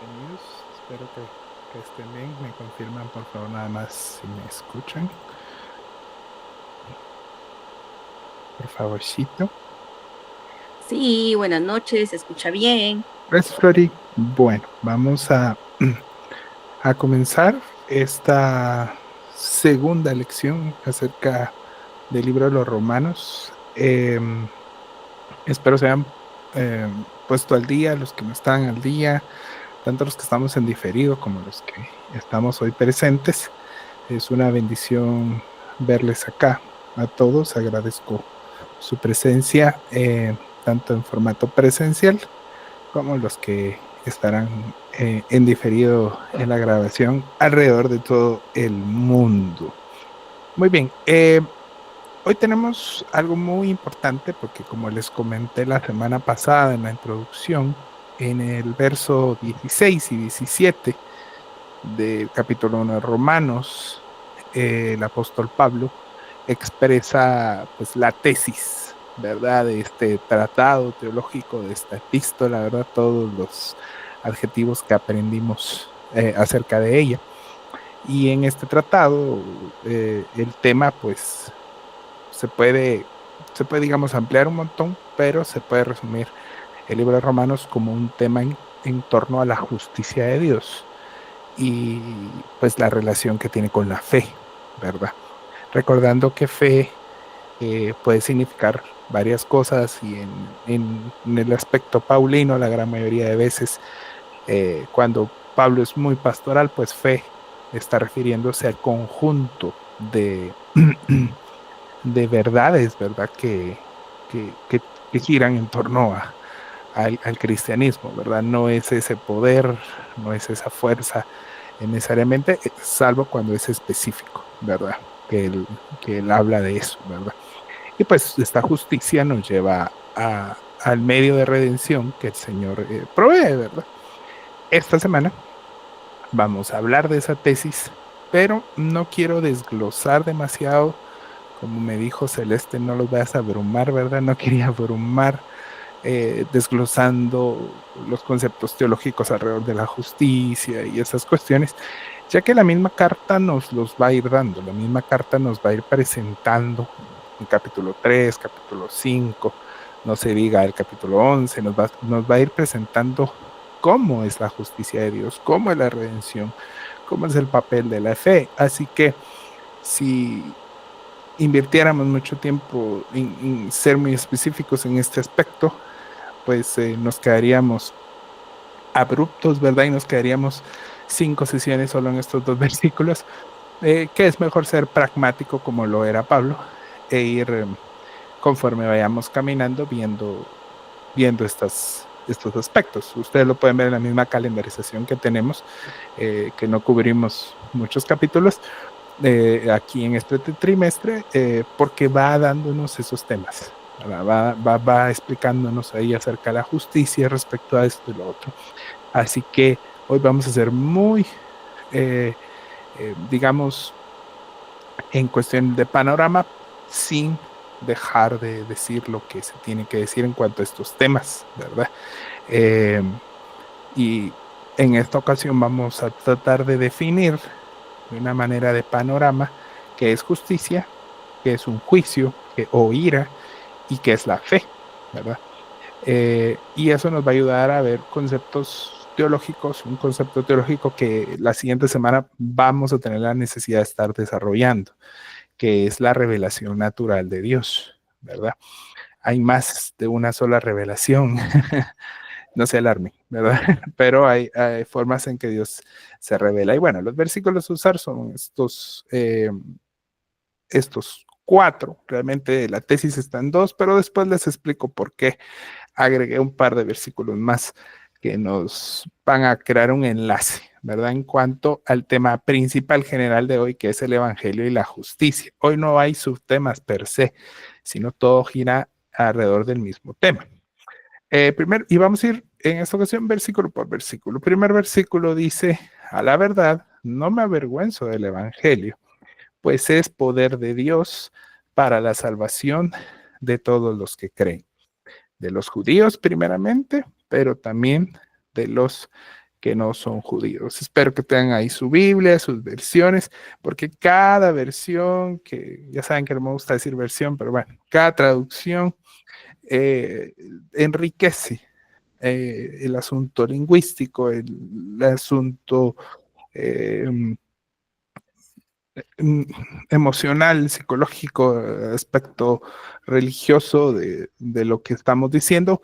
Bienvenidos, espero que estén bien. Me confirman, por favor, nada más si me escuchan. Por favorcito. Sí, buenas noches, se escucha bien. Gracias, Flori. Bueno, vamos a comenzar esta segunda lección acerca del libro de los Romanos. Espero se hayan puesto al día, los que no están al día, tanto los que estamos en diferido como los que estamos hoy presentes. Es una bendición verles acá a todos. Agradezco su presencia, tanto en formato presencial como los que estarán en diferido en la grabación alrededor de todo el mundo. Muy bien, hoy tenemos algo muy importante porque como les comenté la semana pasada en la introducción, en el verso 16 y 17 del capítulo 1 de Romanos, el apóstol Pablo expresa pues la tesis, ¿verdad? De este tratado teológico, de esta epístola, ¿verdad? Todos los adjetivos que aprendimos acerca de ella. Y en este tratado el tema pues se puede, digamos, ampliar un montón, pero se puede resumir el libro de Romanos como un tema en torno a la justicia de Dios y pues la relación que tiene con la fe, ¿verdad? Recordando que fe puede significar varias cosas y en el aspecto paulino, la gran mayoría de veces, cuando Pablo es muy pastoral, pues fe está refiriéndose al conjunto de verdades, ¿verdad? Que giran en torno al cristianismo, ¿verdad? No es ese poder, no es esa fuerza necesariamente, salvo cuando es específico, ¿verdad? Que él habla de eso, ¿verdad? Y pues esta justicia nos lleva al medio de redención que el Señor provee, ¿verdad? Esta semana vamos a hablar de esa tesis, pero no quiero desglosar demasiado. Como me dijo Celeste, no los vayas a abrumar, ¿verdad? No quería abrumar desglosando los conceptos teológicos alrededor de la justicia y esas cuestiones, ya que la misma carta nos los va a ir dando, la misma carta nos va a ir presentando en capítulo 3, capítulo 5, no se diga el capítulo 11, nos va a ir presentando cómo es la justicia de Dios, cómo es la redención, cómo es el papel de la fe. Así que si invirtiéramos mucho tiempo en ser muy específicos en este aspecto, pues nos quedaríamos abruptos, ¿verdad? Y nos quedaríamos 5 sesiones solo en estos dos versículos, que es mejor ser pragmático como lo era Pablo e ir conforme vayamos caminando viendo estos aspectos. Ustedes lo pueden ver en la misma calendarización que tenemos, que no cubrimos muchos capítulos aquí en este trimestre, porque va dándonos esos temas. Va explicándonos ahí acerca de la justicia respecto a esto y lo otro. Así que hoy vamos a ser muy, eh, digamos, en cuestión de panorama, sin dejar de decir lo que se tiene que decir en cuanto a estos temas, ¿verdad? Eh, y en esta ocasión vamos a tratar de definir de una manera de panorama qué es justicia, qué es un juicio o ira y qué es la fe, ¿verdad? Y eso nos va a ayudar a ver conceptos teológicos, un concepto teológico que la siguiente semana vamos a tener la necesidad de estar desarrollando, que es la revelación natural de Dios, ¿verdad? Hay más de una sola revelación, no se alarmen, ¿verdad? Pero hay formas en que Dios se revela. Y bueno, los versículos a usar son estos 4. Realmente la tesis está en 2, pero después les explico por qué agregué un par de versículos más que nos van a crear un enlace, ¿verdad? En cuanto al tema principal general de hoy, que es el Evangelio y la justicia. Hoy no hay subtemas per se, sino todo gira alrededor del mismo tema. Y vamos a ir en esta ocasión versículo por versículo. El primer versículo dice, a la verdad, no me avergüenzo del Evangelio, pues es poder de Dios para la salvación de todos los que creen, de los judíos primeramente, pero también de los que no son judíos. Espero que tengan ahí su Biblia, sus versiones, porque cada versión, que ya saben que no me gusta decir versión, pero bueno, cada traducción enriquece el asunto lingüístico, el asunto eh, emocional, psicológico, aspecto religioso de lo que estamos diciendo,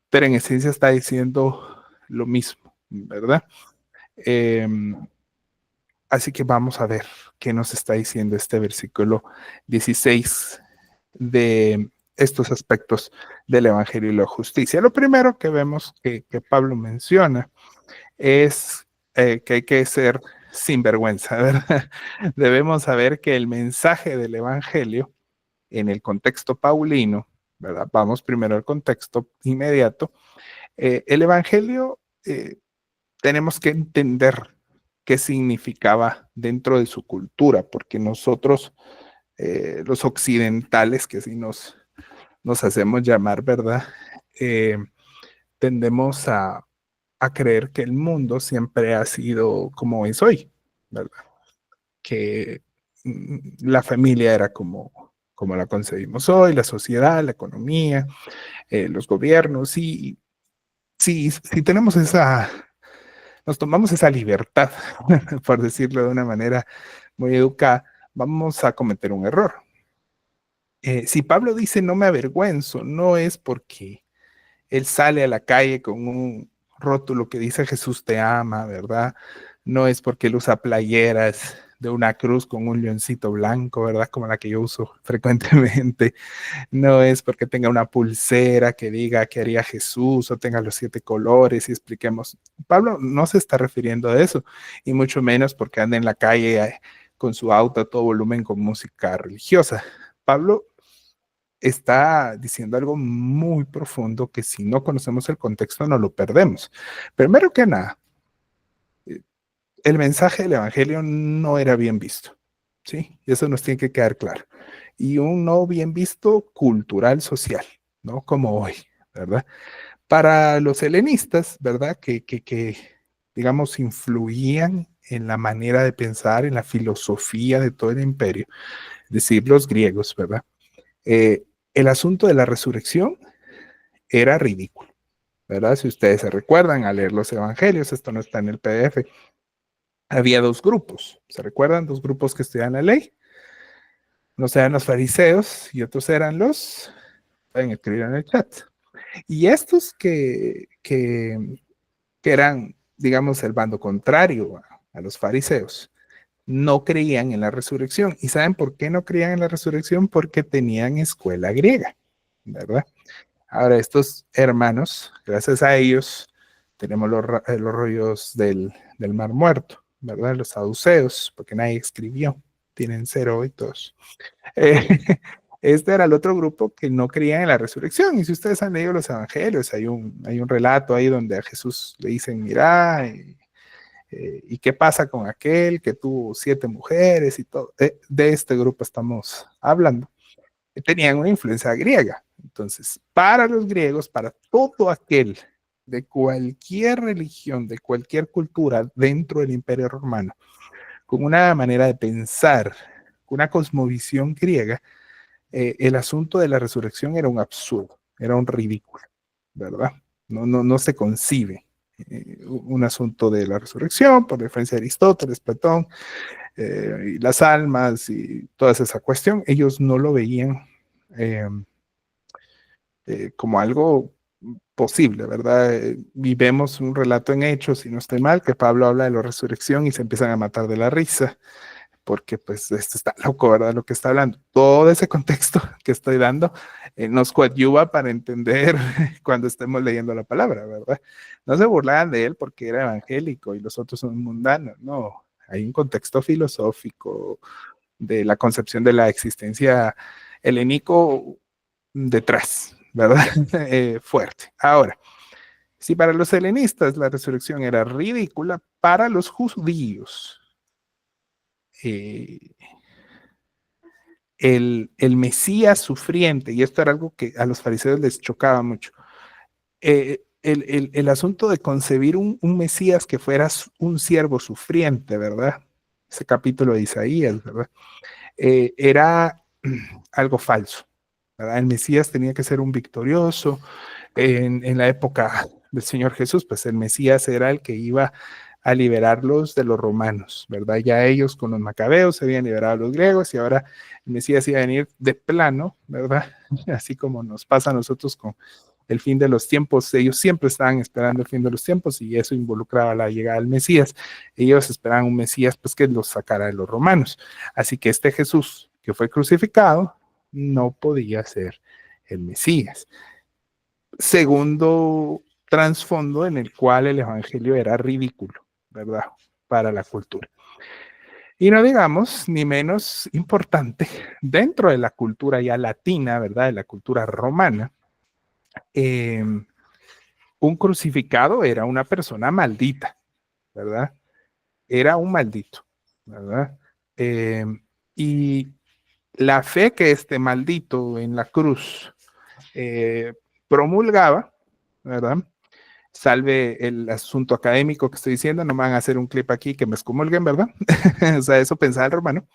pero en esencia está diciendo lo mismo, ¿verdad? Eh, Así que vamos a ver qué nos está diciendo este versículo 16 de estos aspectos del Evangelio y la justicia. Lo primero que vemos que Pablo menciona es que hay que ser sinvergüenza, ¿verdad? Debemos saber que el mensaje del Evangelio en el contexto paulino, ¿verdad? Vamos primero al contexto inmediato. El Evangelio tenemos que entender qué significaba dentro de su cultura, porque nosotros, los occidentales, que así nos hacemos llamar, ¿verdad? Eh, Tendemos a creer que el mundo siempre ha sido como es hoy, ¿verdad? Que la familia era como la concebimos hoy, la sociedad, la economía, los gobiernos, y si tenemos nos tomamos esa libertad, por decirlo de una manera muy educada, vamos a cometer un error. Si Pablo dice no me avergüenzo, no es porque él sale a la calle con un rótulo que dice Jesús te ama, ¿verdad? No es porque él usa playeras de una cruz con un leoncito blanco, ¿verdad? Como la que yo uso frecuentemente. No es porque tenga una pulsera que diga que haría Jesús o tenga los 7 colores y expliquemos. Pablo no se está refiriendo a eso, y mucho menos porque anda en la calle con su auto a todo volumen con música religiosa. Pablo está diciendo algo muy profundo que si no conocemos el contexto no lo perdemos. Primero que nada, el mensaje del Evangelio no era bien visto, ¿sí? Y eso nos tiene que quedar claro. Y un no bien visto cultural, social, ¿no? Como hoy, ¿verdad? Para los helenistas, ¿verdad? Que digamos, influían en la manera de pensar, en la filosofía de todo el imperio, es decir, los griegos, ¿verdad? El asunto de la resurrección era ridículo, ¿verdad? Si ustedes se recuerdan al leer los evangelios, esto no está en el PDF, había 2 grupos, ¿se recuerdan? 2 grupos que estudian la ley. Unos eran los fariseos y otros eran pueden escribir en el chat. Y estos que eran, digamos, el bando contrario a los fariseos, no creían en la resurrección. ¿Y saben por qué no creían en la resurrección? Porque tenían escuela griega, ¿verdad? Ahora, estos hermanos, gracias a ellos, tenemos los rollos del Mar Muerto, ¿verdad? Los saduceos, porque nadie escribió, tienen 0 y todos. Eh, este era el otro grupo que no creían en la resurrección. Y si ustedes han leído los evangelios, hay un relato ahí donde a Jesús le dicen, mira, ¿y qué pasa con aquel que tuvo 7 mujeres y todo? De este grupo estamos hablando. Tenían una influencia griega. Entonces, para los griegos, para todo aquel de cualquier religión, de cualquier cultura dentro del Imperio Romano, con una manera de pensar, una cosmovisión griega, el asunto de la resurrección era un absurdo, era un ridículo, ¿verdad? No se concibe un asunto de la resurrección, por referencia a Aristóteles, Platón, y las almas y toda esa cuestión, ellos no lo veían eh, como algo posible, ¿verdad? Y vemos un relato en Hechos, si no estoy mal, que Pablo habla de la resurrección y se empiezan a matar de la risa, porque pues esto está loco, ¿verdad? Lo que está hablando. Todo ese contexto que estoy dando nos coadyuva para entender cuando estemos leyendo la palabra, ¿verdad? No se burlaban de él porque era evangélico y los otros son mundanos, no. Hay un contexto filosófico de la concepción de la existencia helénico detrás, ¿verdad? Fuerte. Ahora, si para los helenistas la resurrección era ridícula, para los judíos eh, el Mesías sufriente, y esto era algo que a los fariseos les chocaba mucho, el asunto de concebir un Mesías que fuera un siervo sufriente, ¿verdad? Ese capítulo de Isaías, ¿verdad? Era algo falso, ¿verdad? El Mesías tenía que ser un victorioso. En la época del Señor Jesús, pues el Mesías era el que iba a liberarlos de los romanos, ¿verdad? Ya ellos con los macabeos se habían liberado a los griegos y ahora el Mesías iba a venir de plano, ¿verdad? Así como nos pasa a nosotros con el fin de los tiempos. Ellos siempre estaban esperando el fin de los tiempos y eso involucraba la llegada del Mesías. Ellos esperaban un Mesías pues que los sacara de los romanos. Así que este Jesús que fue crucificado no podía ser el Mesías. Segundo trasfondo en el cual el evangelio era ridículo, ¿verdad? Para la cultura. Y no digamos, ni menos importante, dentro de la cultura ya latina, ¿verdad? De la cultura romana, un crucificado era una persona maldita, ¿verdad? Era un maldito, ¿verdad? Y la fe que este maldito en la cruz promulgaba, ¿verdad? Salve el asunto académico que estoy diciendo, no me van a hacer un clip aquí que me excomulguen, ¿verdad? O sea, eso pensaba el romano.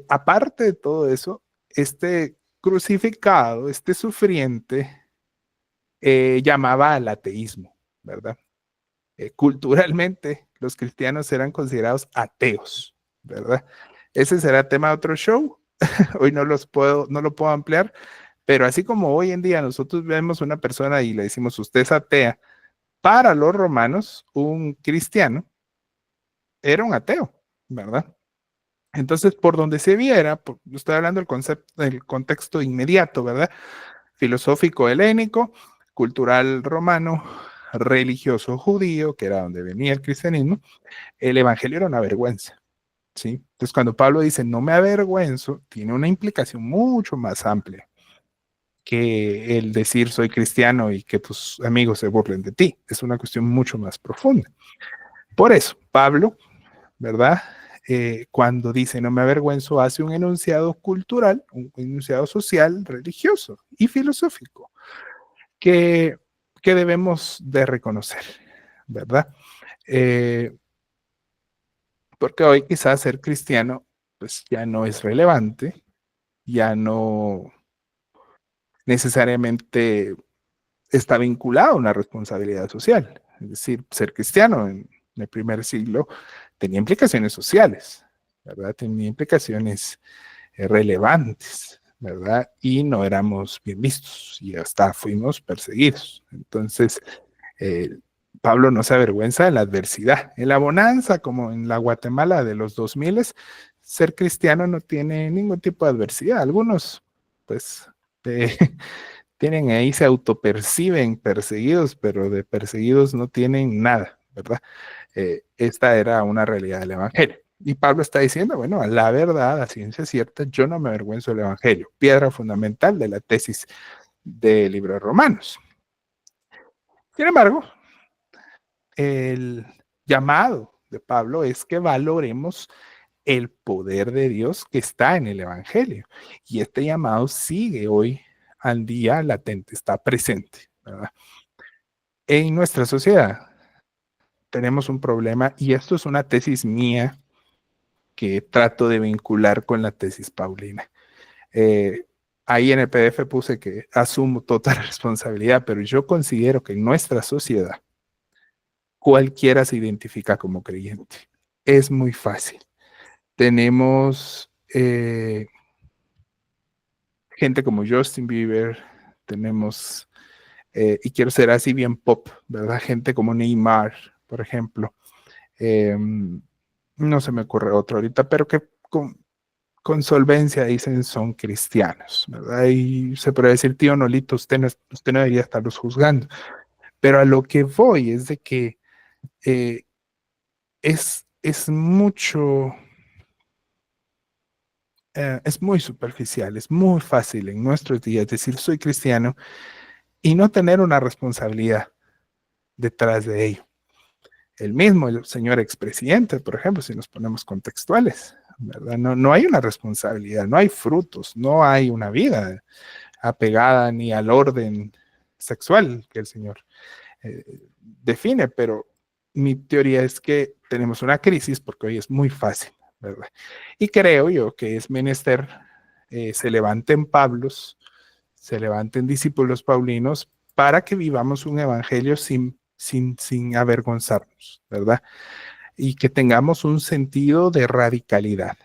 Aparte de todo eso, este crucificado, este sufriente, llamaba al ateísmo, ¿verdad? Culturalmente, los cristianos eran considerados ateos, ¿verdad? Ese será tema de otro show. Hoy no lo puedo ampliar, pero así como hoy en día nosotros vemos una persona y le decimos usted es atea, para los romanos, un cristiano era un ateo, ¿verdad? Entonces, por donde se viera, estoy hablando del concepto, del contexto inmediato, ¿verdad? Filosófico helénico, cultural romano, religioso judío, que era donde venía el cristianismo, el evangelio era una vergüenza, ¿sí? Entonces, cuando Pablo dice no me avergüenzo, tiene una implicación mucho más amplia que el decir soy cristiano y que tus amigos se burlen de ti. Es una cuestión mucho más profunda. Por eso, Pablo, ¿verdad? Cuando dice no me avergüenzo, hace un enunciado cultural, un enunciado social, religioso y filosófico que, que debemos de reconocer, ¿verdad? Porque hoy quizás ser cristiano pues ya no es relevante, ya no necesariamente está vinculado a una responsabilidad social. Es decir, ser cristiano en el primer siglo tenía implicaciones sociales, ¿verdad? Tenía implicaciones relevantes, ¿verdad? Y no éramos bien vistos y hasta fuimos perseguidos. Entonces, eh, Pablo no se avergüenza de la adversidad. En la bonanza, como en la Guatemala de los 2000, ser cristiano no tiene ningún tipo de adversidad. Algunos, pues, eh, tienen ahí, se autoperciben perseguidos, pero de perseguidos no tienen nada, ¿verdad? Esta era una realidad del Evangelio. Y Pablo está diciendo, bueno, a la verdad, a ciencia cierta, yo no me avergüenzo del Evangelio, piedra fundamental de la tesis del libro de Romanos. Sin embargo, el llamado de Pablo es que valoremos el poder de Dios que está en el Evangelio. Y este llamado sigue hoy al día latente, está presente, ¿verdad? En nuestra sociedad tenemos un problema y esto es una tesis mía que trato de vincular con la tesis paulina. Ahí en el PDF puse que asumo total responsabilidad, pero yo considero que en nuestra sociedad cualquiera se identifica como creyente. Es muy fácil. Tenemos gente como Justin Bieber, tenemos, y quiero ser así bien pop, ¿verdad? Gente como Neymar, por ejemplo. No se me ocurre otro ahorita, pero que con solvencia dicen son cristianos, ¿verdad? Y se puede decir, tío Nolito, usted no debería estarlos juzgando. Pero a lo que voy es de que es mucho, es muy superficial, es muy fácil en nuestros días decir soy cristiano y no tener una responsabilidad detrás de ello. El señor expresidente, por ejemplo, si nos ponemos contextuales, ¿verdad? No hay una responsabilidad, no hay frutos, no hay una vida apegada ni al orden sexual que el señor define, pero mi teoría es que tenemos una crisis porque hoy es muy fácil, ¿verdad? Y creo yo que es menester se levanten Pablos, se levanten discípulos paulinos para que vivamos un evangelio sin avergonzarnos, ¿verdad? Y que tengamos un sentido de radicalidad,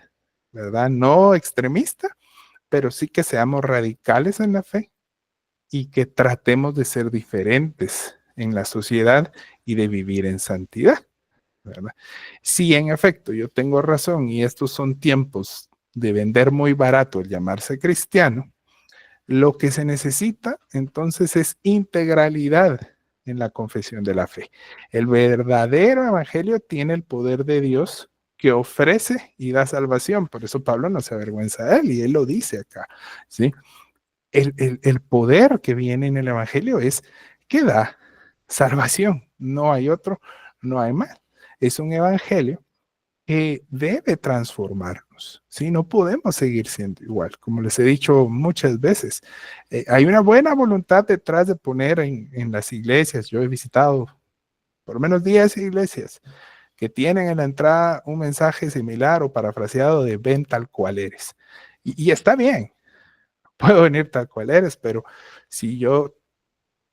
¿verdad? No extremista, pero sí que seamos radicales en la fe y que tratemos de ser diferentes en la sociedad y de vivir en santidad, ¿verdad? Si en efecto yo tengo razón y estos son tiempos de vender muy barato el llamarse cristiano, lo que se necesita entonces es integralidad en la confesión de la fe. El verdadero evangelio tiene el poder de Dios que ofrece y da salvación. Por eso Pablo no se avergüenza de él y él lo dice acá, ¿sí? El poder que viene en el evangelio es que da salvación. No hay otro, no hay más. Es un evangelio que debe transformarnos, ¿sí? No podemos seguir siendo igual, como les he dicho muchas veces. Hay una buena voluntad detrás de poner en las iglesias. Yo he visitado por lo menos 10 iglesias que tienen en la entrada un mensaje similar o parafraseado de ven tal cual eres. Y está bien, puedo venir tal cual eres, pero si yo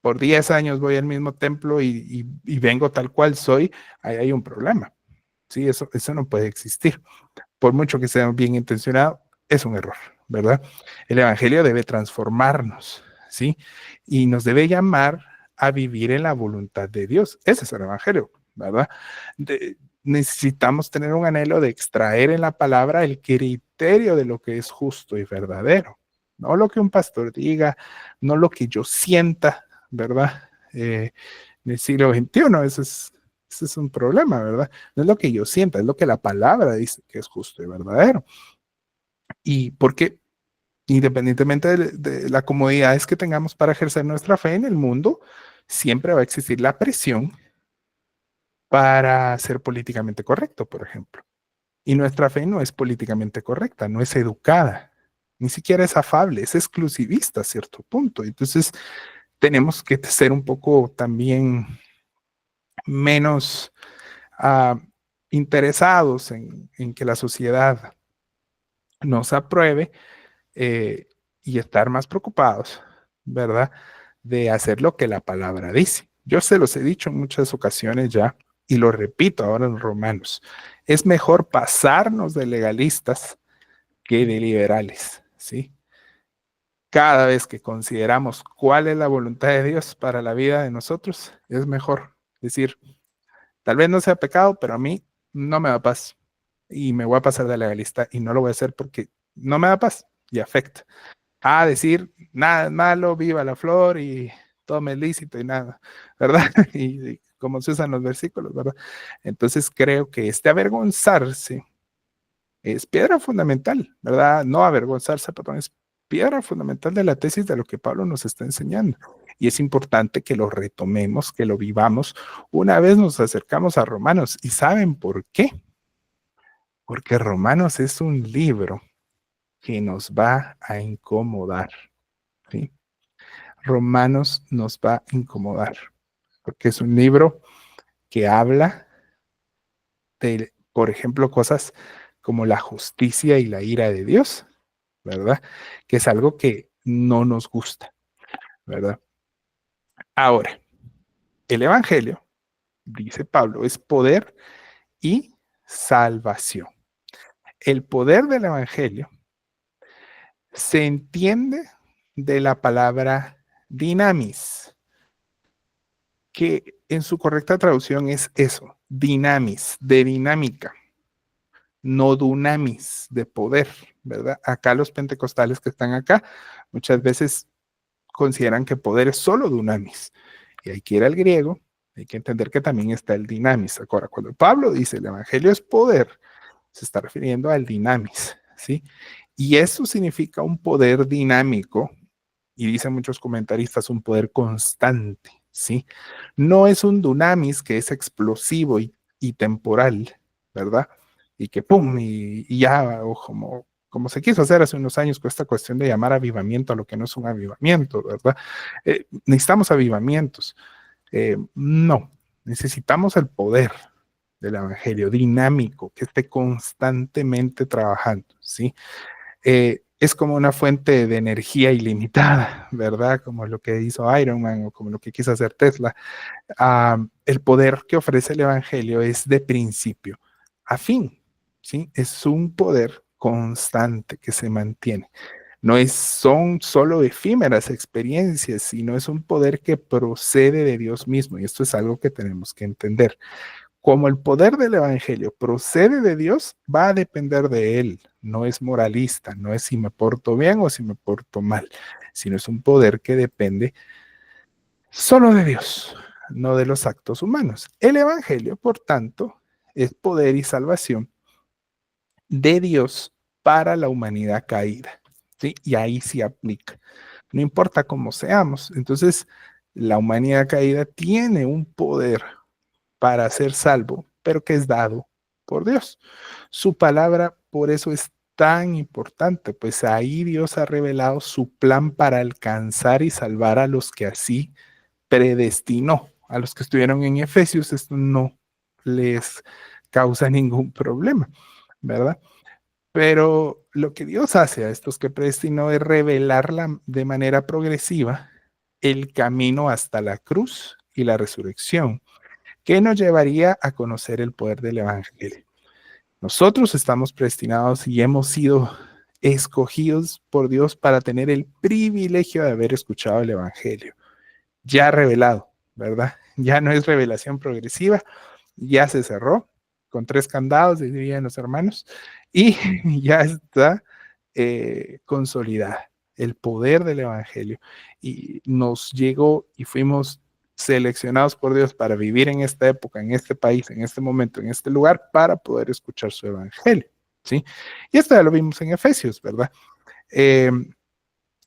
por 10 años voy al mismo templo y vengo tal cual soy, ahí hay un problema. Sí, eso no puede existir. Por mucho que sea bien intencionado, es un error, ¿verdad? El Evangelio debe transformarnos, ¿sí? Y nos debe llamar a vivir en la voluntad de Dios. Ese es el Evangelio, ¿verdad? Necesitamos tener un anhelo de extraer en la palabra el criterio de lo que es justo y verdadero. No lo que un pastor diga, no lo que yo sienta, ¿verdad? En el siglo XXI, ese es un problema, ¿verdad? No es lo que yo sienta, es lo que la palabra dice que es justo y verdadero. Y porque independientemente de la comodidad que tengamos para ejercer nuestra fe en el mundo, siempre va a existir la presión para ser políticamente correcto, por ejemplo. Y nuestra fe no es políticamente correcta, no es educada, ni siquiera es afable, es exclusivista a cierto punto. Entonces, tenemos que ser un poco también menos uh, interesados en que la sociedad nos apruebe y estar más preocupados, ¿verdad? De hacer lo que la palabra dice. Yo se los he dicho en muchas ocasiones ya y lo repito ahora en Romanos. Es mejor pasarnos de legalistas que de liberales, ¿sí? Cada vez que consideramos cuál es la voluntad de Dios para la vida de nosotros, es mejor decir, tal vez no sea pecado, pero a mí no me da paz y me voy a pasar de legalista y no lo voy a hacer porque no me da paz y afecta. A decir, nada es malo, viva la flor y todo me es lícito y nada, ¿verdad? Y como se usan los versículos, ¿verdad? Entonces creo que este avergonzarse es piedra fundamental, ¿verdad? No avergonzarse, perdón, es piedra fundamental de la tesis de lo que Pablo nos está enseñando. Y es importante que lo retomemos, que lo vivamos. Una vez nos acercamos a Romanos y ¿saben por qué? Porque Romanos es un libro que nos va a incomodar, ¿sí? Romanos nos va a incomodar, porque es un libro que habla de, por ejemplo, cosas como la justicia y la ira de Dios, ¿verdad? Que es algo que no nos gusta, ¿verdad? Ahora, el Evangelio, dice Pablo, es poder y salvación. El poder del Evangelio se entiende de la palabra dinamis, que en su correcta traducción es eso, dinamis, de dinámica, no dunamis, de poder, ¿verdad? Acá los pentecostales que están acá muchas veces consideran que poder es solo dunamis. Y hay que ir al griego, hay que entender que también está el dinamis. Ahora, cuando Pablo dice el evangelio es poder, se está refiriendo al dinamis, ¿sí? Y eso significa un poder dinámico, y dicen muchos comentaristas, un poder constante, ¿sí? No es un dunamis que es explosivo y temporal, ¿verdad? Y que pum, y ya, o como se quiso hacer hace unos años con esta cuestión de llamar avivamiento a lo que no es un avivamiento, ¿verdad? Necesitamos avivamientos, No, necesitamos el poder del Evangelio dinámico, que esté constantemente trabajando, ¿sí? Es como una fuente de energía ilimitada, ¿verdad? Como lo que hizo Iron Man o como lo que quiso hacer Tesla. El poder que ofrece el Evangelio es de principio a fin, ¿sí? Es un poder constante que se mantiene. Son solo efímeras experiencias, sino es un poder que procede de Dios mismo. Y esto es algo que tenemos que entender. Como el poder del Evangelio procede de Dios, va a depender de Él. No es moralista, no es si me porto bien o si me porto mal, sino es un poder que depende solo de Dios, no de los actos humanos. El Evangelio, por tanto, es poder y salvación de Dios para la humanidad caída, ¿sí? Y ahí sí aplica. No importa cómo seamos. Entonces, la humanidad caída tiene un poder para ser salvo, pero que es dado por Dios. Su palabra, por eso es tan importante, pues ahí Dios ha revelado su plan para alcanzar y salvar a los que así predestinó. A los que estuvieron en Efesios, esto no les causa ningún problema, ¿verdad? Pero lo que Dios hace a estos que predestinó es revelarla de manera progresiva el camino hasta la cruz y la resurrección, que nos llevaría a conocer el poder del Evangelio. Nosotros estamos predestinados y hemos sido escogidos por Dios para tener el privilegio de haber escuchado el Evangelio, ya revelado, ¿verdad? Ya no es revelación progresiva, ya se cerró con 3 candados, dirían los hermanos, y ya está consolidada el poder del Evangelio. Y nos llegó y fuimos seleccionados por Dios para vivir en esta época, en este país, en este momento, en este lugar, para poder escuchar su Evangelio, ¿sí? Y esto ya lo vimos en Efesios, ¿verdad? Eh,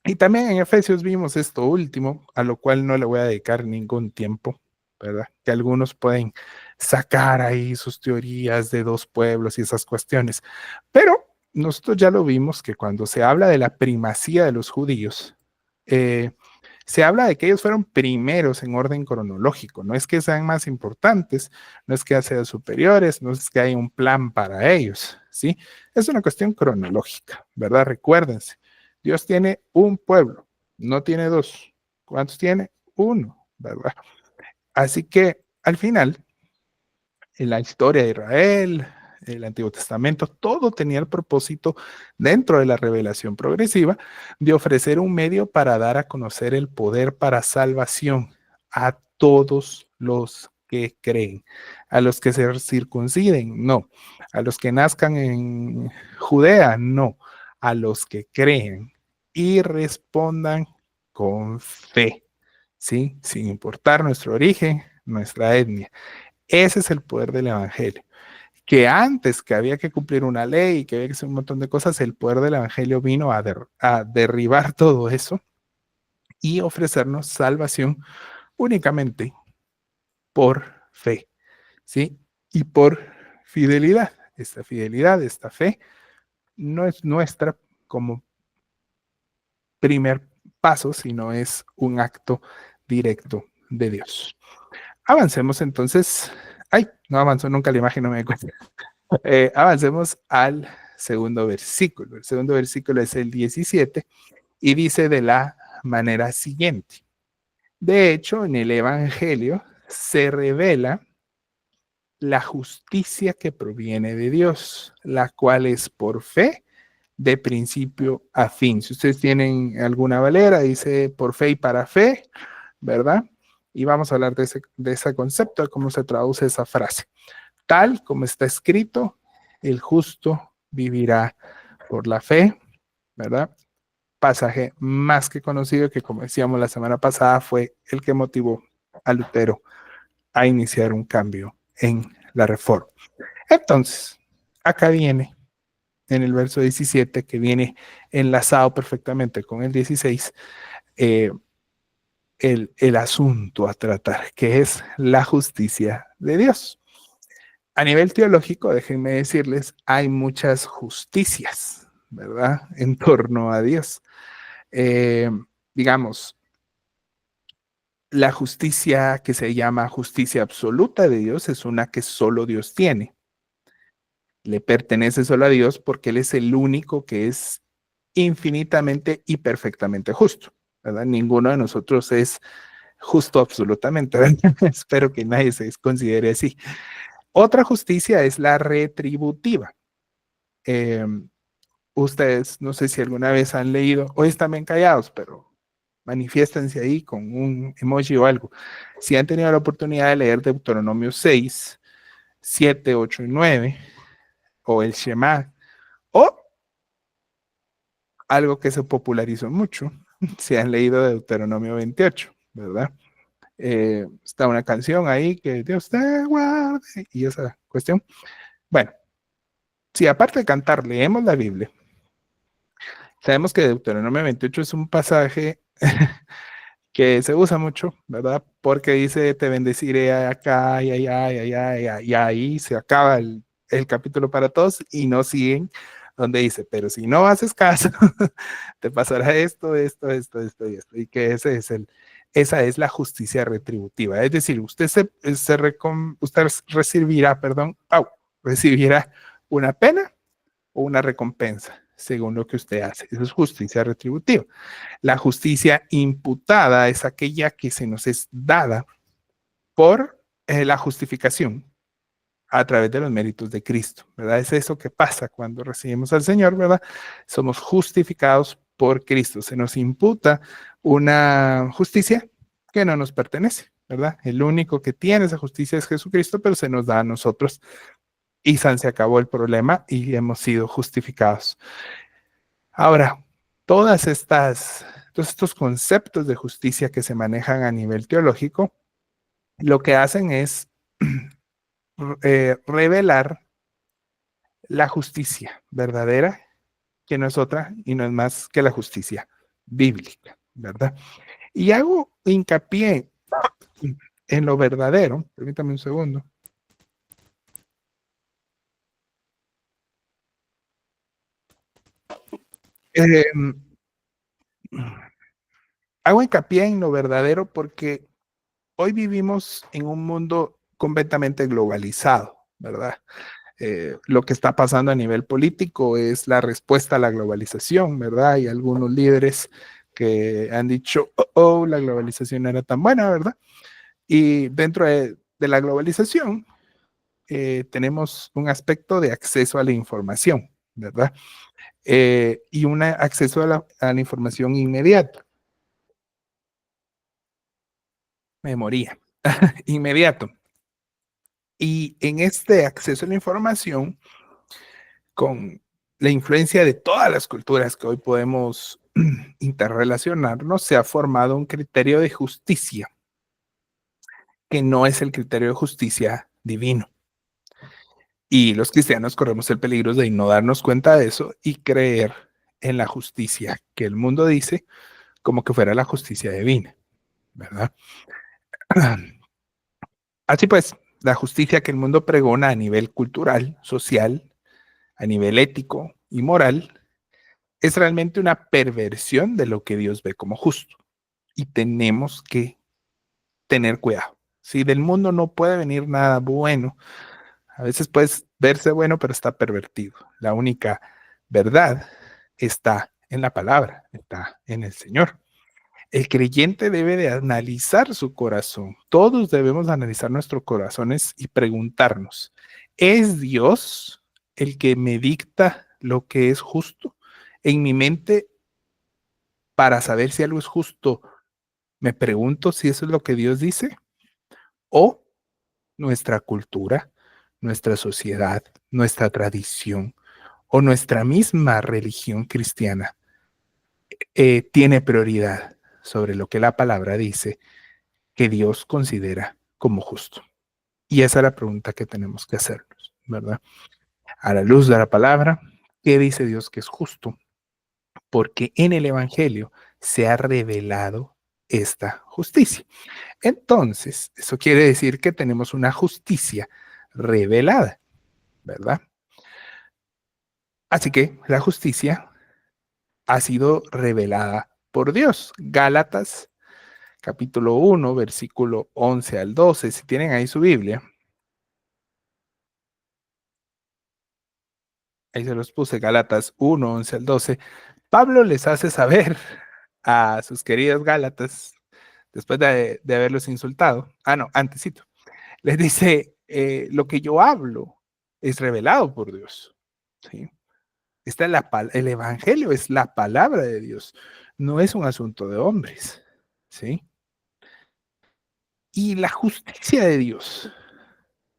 y también en Efesios vimos esto último, a lo cual no le voy a dedicar ningún tiempo, ¿verdad? Que algunos pueden sacar ahí sus teorías de 2 pueblos y esas cuestiones. Pero nosotros ya lo vimos que cuando se habla de la primacía de los judíos, eh, se habla de que ellos fueron primeros en orden cronológico. No es que sean más importantes, no es que sean superiores, no es que hay un plan para ellos, ¿sí? Es una cuestión cronológica, ¿verdad? Recuérdense. Dios tiene un pueblo, no tiene 2. ¿Cuántos tiene? 1, ¿verdad? Así que al final, en la historia de Israel, el Antiguo Testamento, todo tenía el propósito dentro de la revelación progresiva de ofrecer un medio para dar a conocer el poder para salvación a todos los que creen, a los que se circunciden, no, a los que nazcan en Judea, no, a los que creen y respondan con fe, ¿sí? Sin importar nuestro origen, nuestra etnia. Ese es el poder del Evangelio. Que antes que había que cumplir una ley, que había que hacer un montón de cosas, el poder del Evangelio vino a derribar todo eso y ofrecernos salvación únicamente por fe, ¿sí? Y por fidelidad. Esta fidelidad, esta fe, no es nuestra como primer paso, sino es un acto directo de Dios. Avancemos entonces. Ay, no avanzó nunca la imagen, no me cuenta. Avancemos al segundo versículo. El segundo versículo es el 17 y dice de la manera siguiente. De hecho, en el Evangelio se revela la justicia que proviene de Dios, la cual es por fe de principio a fin. Si ustedes tienen alguna valera, dice por fe y para fe, ¿verdad? Y vamos a hablar de ese concepto, de cómo se traduce esa frase. Tal como está escrito, el justo vivirá por la fe, ¿verdad? Pasaje más que conocido que, como decíamos la semana pasada, fue el que motivó a Lutero a iniciar un cambio en la reforma. Entonces, acá viene en el verso 17, que viene enlazado perfectamente con el 16, eh, el asunto a tratar, que es la justicia de Dios. A nivel teológico, déjenme decirles, hay muchas justicias, ¿verdad? En torno a Dios. Eh, digamos, La justicia que se llama justicia absoluta de Dios es una que solo Dios tiene. Le pertenece solo a Dios porque Él es el único que es infinitamente y perfectamente justo, ¿verdad? Ninguno de nosotros es justo absolutamente, ¿verdad? Espero que nadie se considere así. Otra justicia es la retributiva. Eh, Ustedes, no sé si alguna vez han leído, hoy están bien callados, pero manifiéstense ahí con un emoji o algo. Si han tenido la oportunidad de leer Deuteronomio 6, 7, 8 y 9, o el Shema, o algo que se popularizó mucho, si han leído Deuteronomio 28, ¿verdad? Está una canción ahí que Dios te guarde y esa cuestión. Bueno, si aparte de cantar leemos la Biblia, sabemos que Deuteronomio 28 es un pasaje que se usa mucho, ¿verdad? Porque dice, te bendeciré acá y allá y allá y ahí se acaba el capítulo para todos y no siguen donde dice, pero si no haces caso, te pasará esto y esto. Y que esa es la justicia retributiva. Es decir, usted recibirá, perdón, recibirá una pena o una recompensa según lo que usted hace. Eso es justicia retributiva. La justicia imputada es aquella que se nos es dada por la justificación a través de los méritos de Cristo, ¿verdad? Es eso que pasa cuando recibimos al Señor, ¿verdad? Somos justificados por Cristo. Se nos imputa una justicia que no nos pertenece, ¿verdad? El único que tiene esa justicia es Jesucristo, pero se nos da a nosotros y se acabó el problema y hemos sido justificados. Ahora, todos estos conceptos de justicia que se manejan a nivel teológico, lo que hacen es revelar la justicia verdadera, que no es otra y no es más que la justicia bíblica, ¿verdad? Y hago hincapié en lo verdadero, permítame un segundo. Eh, Hago hincapié en lo verdadero porque hoy vivimos en un mundo completamente globalizado, ¿verdad? Lo que está pasando a nivel político es la respuesta a la globalización, ¿verdad? Hay algunos líderes que han dicho, la globalización no era tan buena, ¿verdad? Y dentro de la globalización tenemos un aspecto de acceso a la información, ¿verdad? Y un acceso a la información inmediato, memoria, inmediato. Y en este acceso a la información, con la influencia de todas las culturas que hoy podemos interrelacionarnos, se ha formado un criterio de justicia que no es el criterio de justicia divino. Y los cristianos corremos el peligro de no darnos cuenta de eso y creer en la justicia que el mundo dice como que fuera la justicia divina, ¿verdad? Así pues, la justicia que el mundo pregona a nivel cultural, social, a nivel ético y moral, es realmente una perversión de lo que Dios ve como justo. Y tenemos que tener cuidado. Si del mundo no puede venir nada bueno, a veces puede verse bueno, pero está pervertido. La única verdad está en la palabra, está en el Señor. El creyente debe de analizar su corazón. Todos debemos analizar nuestros corazones y preguntarnos, ¿es Dios el que me dicta lo que es justo? En mi mente, para saber si algo es justo, me pregunto si eso es lo que Dios dice o nuestra cultura, nuestra sociedad, nuestra tradición o nuestra misma religión cristiana tiene prioridad sobre lo que la palabra dice que Dios considera como justo. Y esa es la pregunta que tenemos que hacernos, ¿verdad? A la luz de la palabra, ¿qué dice Dios que es justo? Porque en el Evangelio se ha revelado esta justicia. Entonces, eso quiere decir que tenemos una justicia revelada, ¿verdad? Así que la justicia ha sido revelada por Dios. Gálatas capítulo 1, versículo 11 al 12. Si tienen ahí su Biblia, ahí se los puse, Gálatas 1, 11 al 12. Pablo les hace saber a sus queridos Gálatas, después de haberlos insultado, no, antesito, les dice, lo que yo hablo es revelado por Dios, ¿sí? El evangelio es la palabra de Dios, no es un asunto de hombres, ¿sí? Y la justicia de Dios,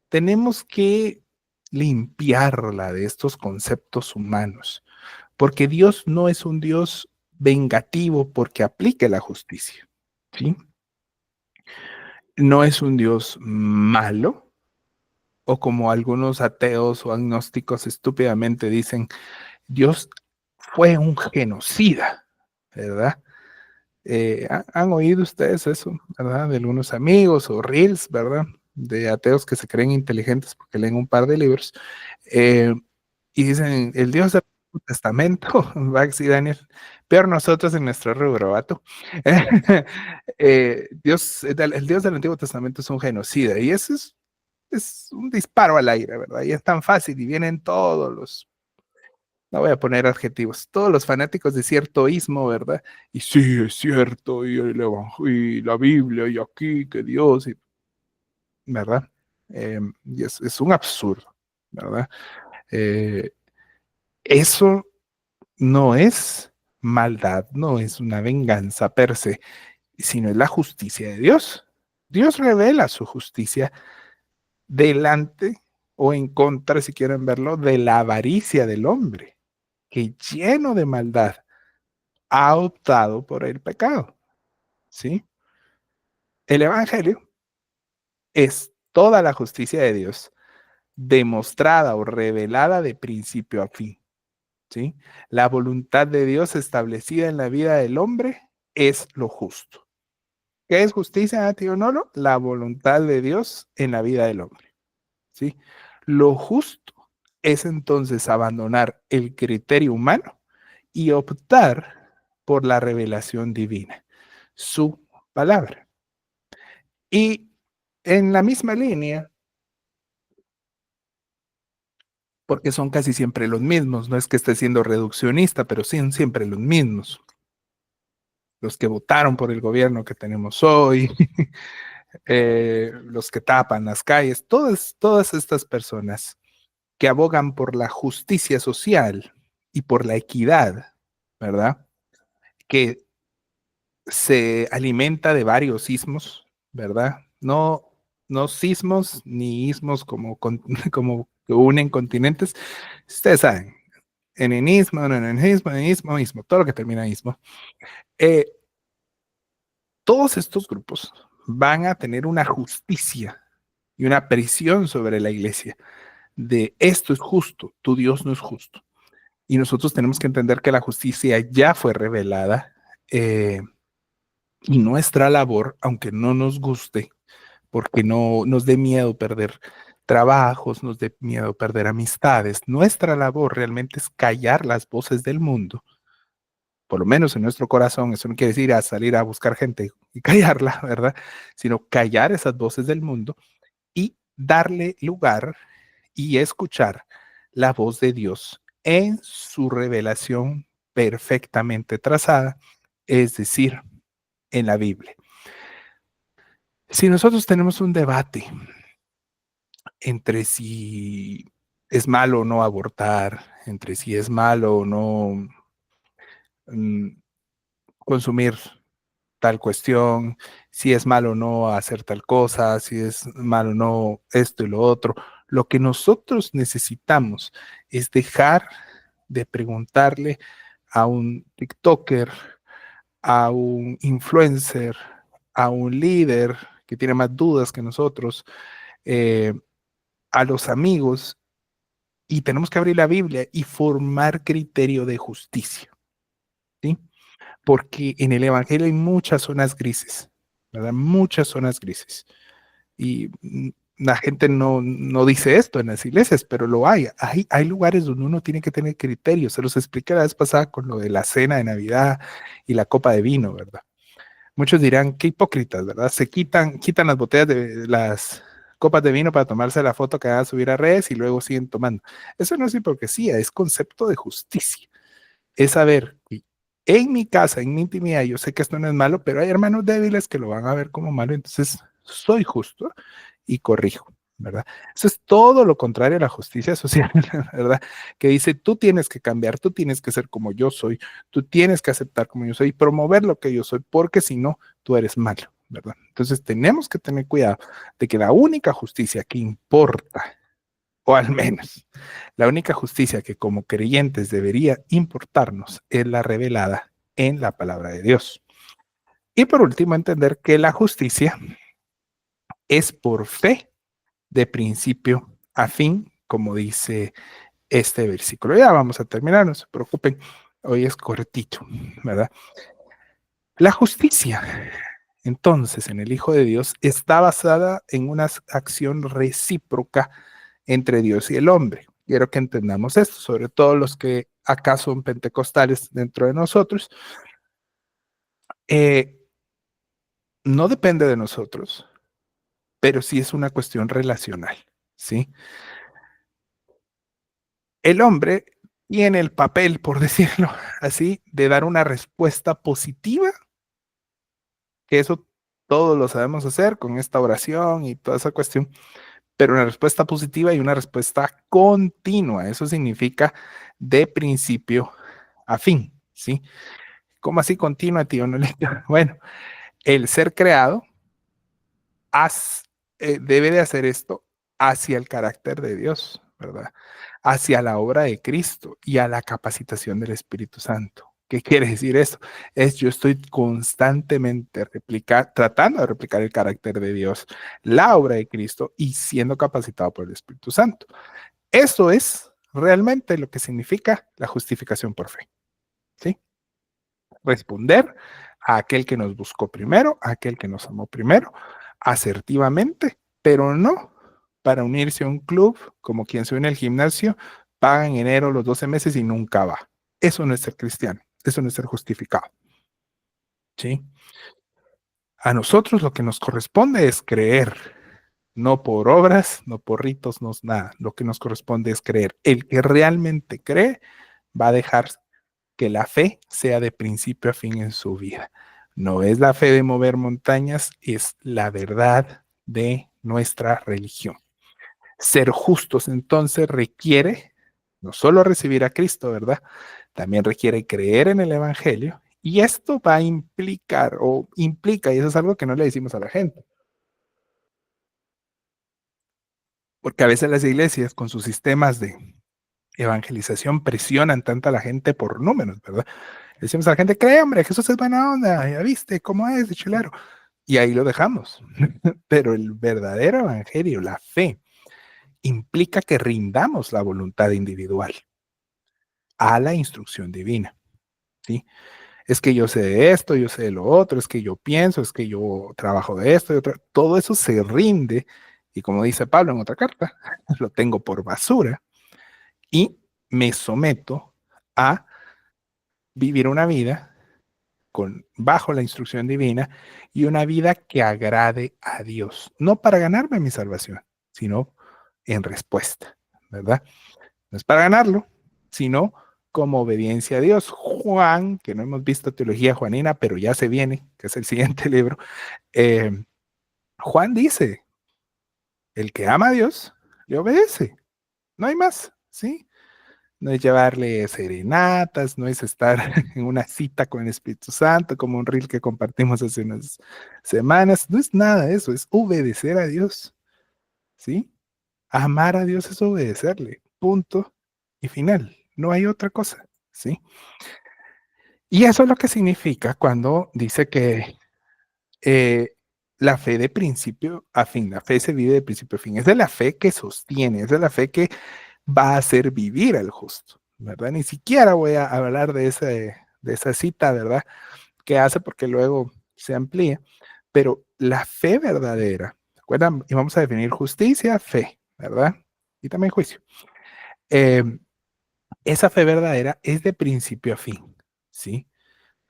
tenemos que limpiarla de estos conceptos humanos, porque Dios no es un Dios vengativo porque aplique la justicia, ¿sí? No es un Dios malo, o como algunos ateos o agnósticos estúpidamente dicen, Dios fue un genocida, ¿verdad? ¿Han oído ustedes eso, verdad? De algunos amigos o reels, ¿verdad? De ateos que se creen inteligentes porque leen un par de libros eh, y dicen, el Dios del Antiguo Testamento, Vax y Daniel, peor nosotros en nuestro rubro, vato. El Dios del Antiguo Testamento es un genocida y eso es un disparo al aire, ¿verdad? Y es tan fácil y vienen todos los, no voy a poner adjetivos, todos los fanáticos de cierto ismo, ¿verdad? Y sí, es cierto, y la Biblia, y aquí, que Dios, ¿verdad? Y es un absurdo, ¿verdad? Eh, eso no es maldad, no es una venganza per se, sino es la justicia de Dios. Dios revela su justicia delante o en contra, si quieren verlo, de la avaricia del hombre, que lleno de maldad ha optado por el pecado, ¿sí? El Evangelio es toda la justicia de Dios demostrada o revelada de principio a fin, ¿sí? La voluntad de Dios establecida en la vida del hombre es lo justo. ¿Qué es justicia, tío Nolo? La voluntad de Dios en la vida del hombre, ¿sí? Lo justo es entonces abandonar el criterio humano y optar por la revelación divina, su palabra. Y en la misma línea, porque son casi siempre los mismos, no es que esté siendo reduccionista, pero son siempre los mismos, los que votaron por el gobierno que tenemos hoy, los que tapan las calles, todas estas personas que abogan por la justicia social y por la equidad, ¿verdad? Que se alimenta de varios ismos, ¿verdad? No sismos ni ismos como que unen continentes. Ustedes saben, enenismo, enenismo, todo lo que termina en ismo. Eh, todos estos grupos van a tener una justicia y una presión sobre la iglesia de esto es justo, tu Dios no es justo. Y nosotros tenemos que entender que la justicia ya fue revelada y nuestra labor, aunque no nos guste, porque no nos dé miedo perder trabajos, nos dé miedo perder amistades, nuestra labor realmente es callar las voces del mundo, por lo menos en nuestro corazón. Eso no quiere decir a salir a buscar gente y callarla, ¿verdad? Sino callar esas voces del mundo y darle lugar y escuchar la voz de Dios en su revelación perfectamente trazada, es decir, en la Biblia. Si nosotros tenemos un debate entre si es malo o no abortar, entre si es malo o no mm, consumir tal cuestión, si es malo o no hacer tal cosa, si es malo o no esto y lo otro. Lo que nosotros necesitamos es dejar de preguntarle a un TikToker, a un influencer, a un líder que tiene más dudas que nosotros, eh, a los amigos, y tenemos que abrir la Biblia y formar criterio de justicia, ¿sí? Porque en el Evangelio hay muchas zonas grises, ¿verdad? Muchas zonas grises. Y la gente no dice esto en las iglesias, pero lo hay. Hay lugares donde uno tiene que tener criterios. Se los expliqué la vez pasada con lo de la cena de Navidad y la copa de vino, ¿verdad? Muchos dirán, qué hipócritas, ¿verdad? Se quitan las botellas de las copas de vino para tomarse la foto que van a subir a redes y luego siguen tomando. Eso no es hipocresía, es concepto de justicia. Es saber que en mi casa, en mi intimidad, yo sé que esto no es malo, pero hay hermanos débiles que lo van a ver como malo, entonces soy justo y corrijo, ¿verdad? Eso es todo lo contrario a la justicia social, ¿verdad? Que dice, tú tienes que cambiar, tú tienes que ser como yo soy, tú tienes que aceptar como yo soy y promover lo que yo soy, porque si no, tú eres malo, ¿verdad? Entonces tenemos que tener cuidado de que la única justicia que importa, o al menos la única justicia que como creyentes debería importarnos, es la revelada en la palabra de Dios. Y por último, entender que la justicia es por fe de principio a fin, como dice este versículo. Ya vamos a terminar, no se preocupen, hoy es cortito, ¿verdad? La justicia, entonces, en el Hijo de Dios está basada en una acción recíproca entre Dios y el hombre. Quiero que entendamos esto, sobre todo los que acá son pentecostales dentro de nosotros. Eh, no depende de nosotros, pero sí es una cuestión relacional, ¿sí? El hombre tiene el papel, por decirlo así, de dar una respuesta positiva, que eso todos lo sabemos hacer con esta oración y toda esa cuestión, pero una respuesta positiva y una respuesta continua. Eso significa de principio a fin, ¿sí? ¿Cómo así continua, tío? No le... Bueno, el ser creado has, debe de hacer esto hacia el carácter de Dios, ¿verdad? Hacia la obra de Cristo y a la capacitación del Espíritu Santo. ¿Qué quiere decir esto? Es yo estoy constantemente tratando de replicar el carácter de Dios, la obra de Cristo y siendo capacitado por el Espíritu Santo. Eso es realmente lo que significa la justificación por fe, ¿sí? Responder a aquel que nos buscó primero, a aquel que nos amó primero, asertivamente, pero no para unirse a un club como quien se une al gimnasio, paga en enero los 12 meses y nunca va. Eso no es ser cristiano, eso no es ser justificado, ¿sí? A nosotros lo que nos corresponde es creer, no por obras, no por ritos, no es nada. Lo que nos corresponde es creer. El que realmente cree va a dejar que la fe sea de principio a fin en su vida. No es la fe de mover montañas, es la verdad de nuestra religión. Ser justos entonces requiere no solo recibir a Cristo, ¿verdad? También requiere creer en el Evangelio y esto va a implicar o implica, y eso es algo que no le decimos a la gente, porque a veces las iglesias con sus sistemas de evangelización presionan tanto a la gente por números, ¿verdad? Le decimos a la gente, cree, hombre, Jesús es buena onda, ya viste cómo es de chilero. Y ahí lo dejamos. Pero el verdadero evangelio, la fe, implica que rindamos la voluntad individual a la instrucción divina, ¿sí? Es que yo sé de esto, yo sé de lo otro, es que yo pienso, es que yo trabajo de esto y otra. Todo eso se rinde y como dice Pablo en otra carta, lo tengo por basura y me someto a vivir una vida bajo la instrucción divina y una vida que agrade a Dios, no para ganarme mi salvación, sino en respuesta, ¿verdad? No es para ganarlo, sino como obediencia a Dios. Juan, que no hemos visto teología juanina, pero ya se viene, que es el siguiente libro, eh, Juan dice, el que ama a Dios, le obedece, no hay más, ¿sí? No es llevarle serenatas, no es estar en una cita con el Espíritu Santo, como un reel que compartimos hace unas semanas. No es nada de eso, es obedecer a Dios, ¿sí? Amar a Dios es obedecerle, punto y final. No hay otra cosa, ¿sí? Y eso es lo que significa cuando dice que eh, la fe de principio a fin, la fe se vive de principio a fin. Es de la fe que sostiene, es de la fe que va a hacer vivir al justo, ¿verdad? Ni siquiera voy a hablar de esa cita, ¿verdad? Que hace porque luego se amplía, pero la fe verdadera, ¿recuerdan? Y vamos a definir justicia, fe, ¿verdad? Y también juicio. Eh, esa fe verdadera es de principio a fin, ¿sí?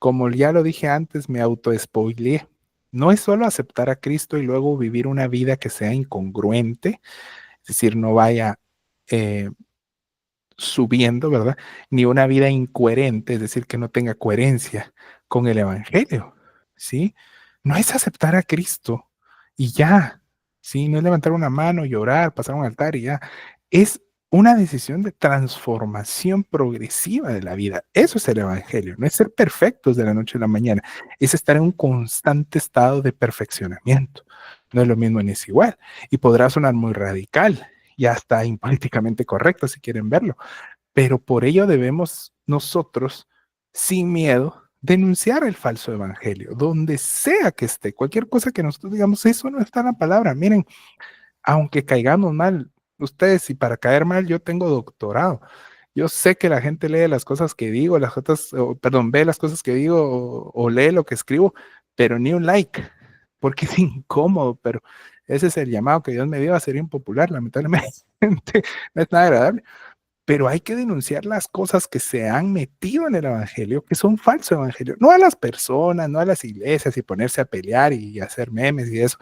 como ya lo dije antes, me auto-spoileé. No es solo aceptar a Cristo y luego vivir una vida que sea incongruente, es decir, no vaya eh, subiendo, ¿verdad? Ni una vida incoherente, es decir, que no tenga coherencia con el Evangelio, ¿sí? No es aceptar a Cristo y ya, ¿sí? No es levantar una mano, llorar, pasar a un altar y ya. Es una decisión de transformación progresiva de la vida. Eso es el Evangelio, no es ser perfectos de la noche a la mañana, es estar en un constante estado de perfeccionamiento. No es lo mismo ni es igual. Y podrá sonar muy radical y hasta impolíticamente correcto si quieren verlo, pero por ello debemos nosotros, sin miedo, denunciar el falso evangelio, donde sea que esté, cualquier cosa que nosotros digamos, eso no está en la palabra. Miren, aunque caigamos mal, ustedes, y para caer mal, yo tengo doctorado. Yo sé que la gente lee las cosas que digo, perdón, ve las cosas que digo o lee lo que escribo, pero ni un like, porque es incómodo, pero ese es el llamado que Dios me dio a ser impopular, lamentablemente. No es nada agradable, pero hay que denunciar las cosas que se han metido en el evangelio, que son falso evangelio, no a las personas, no a las iglesias y ponerse a pelear y hacer memes y eso.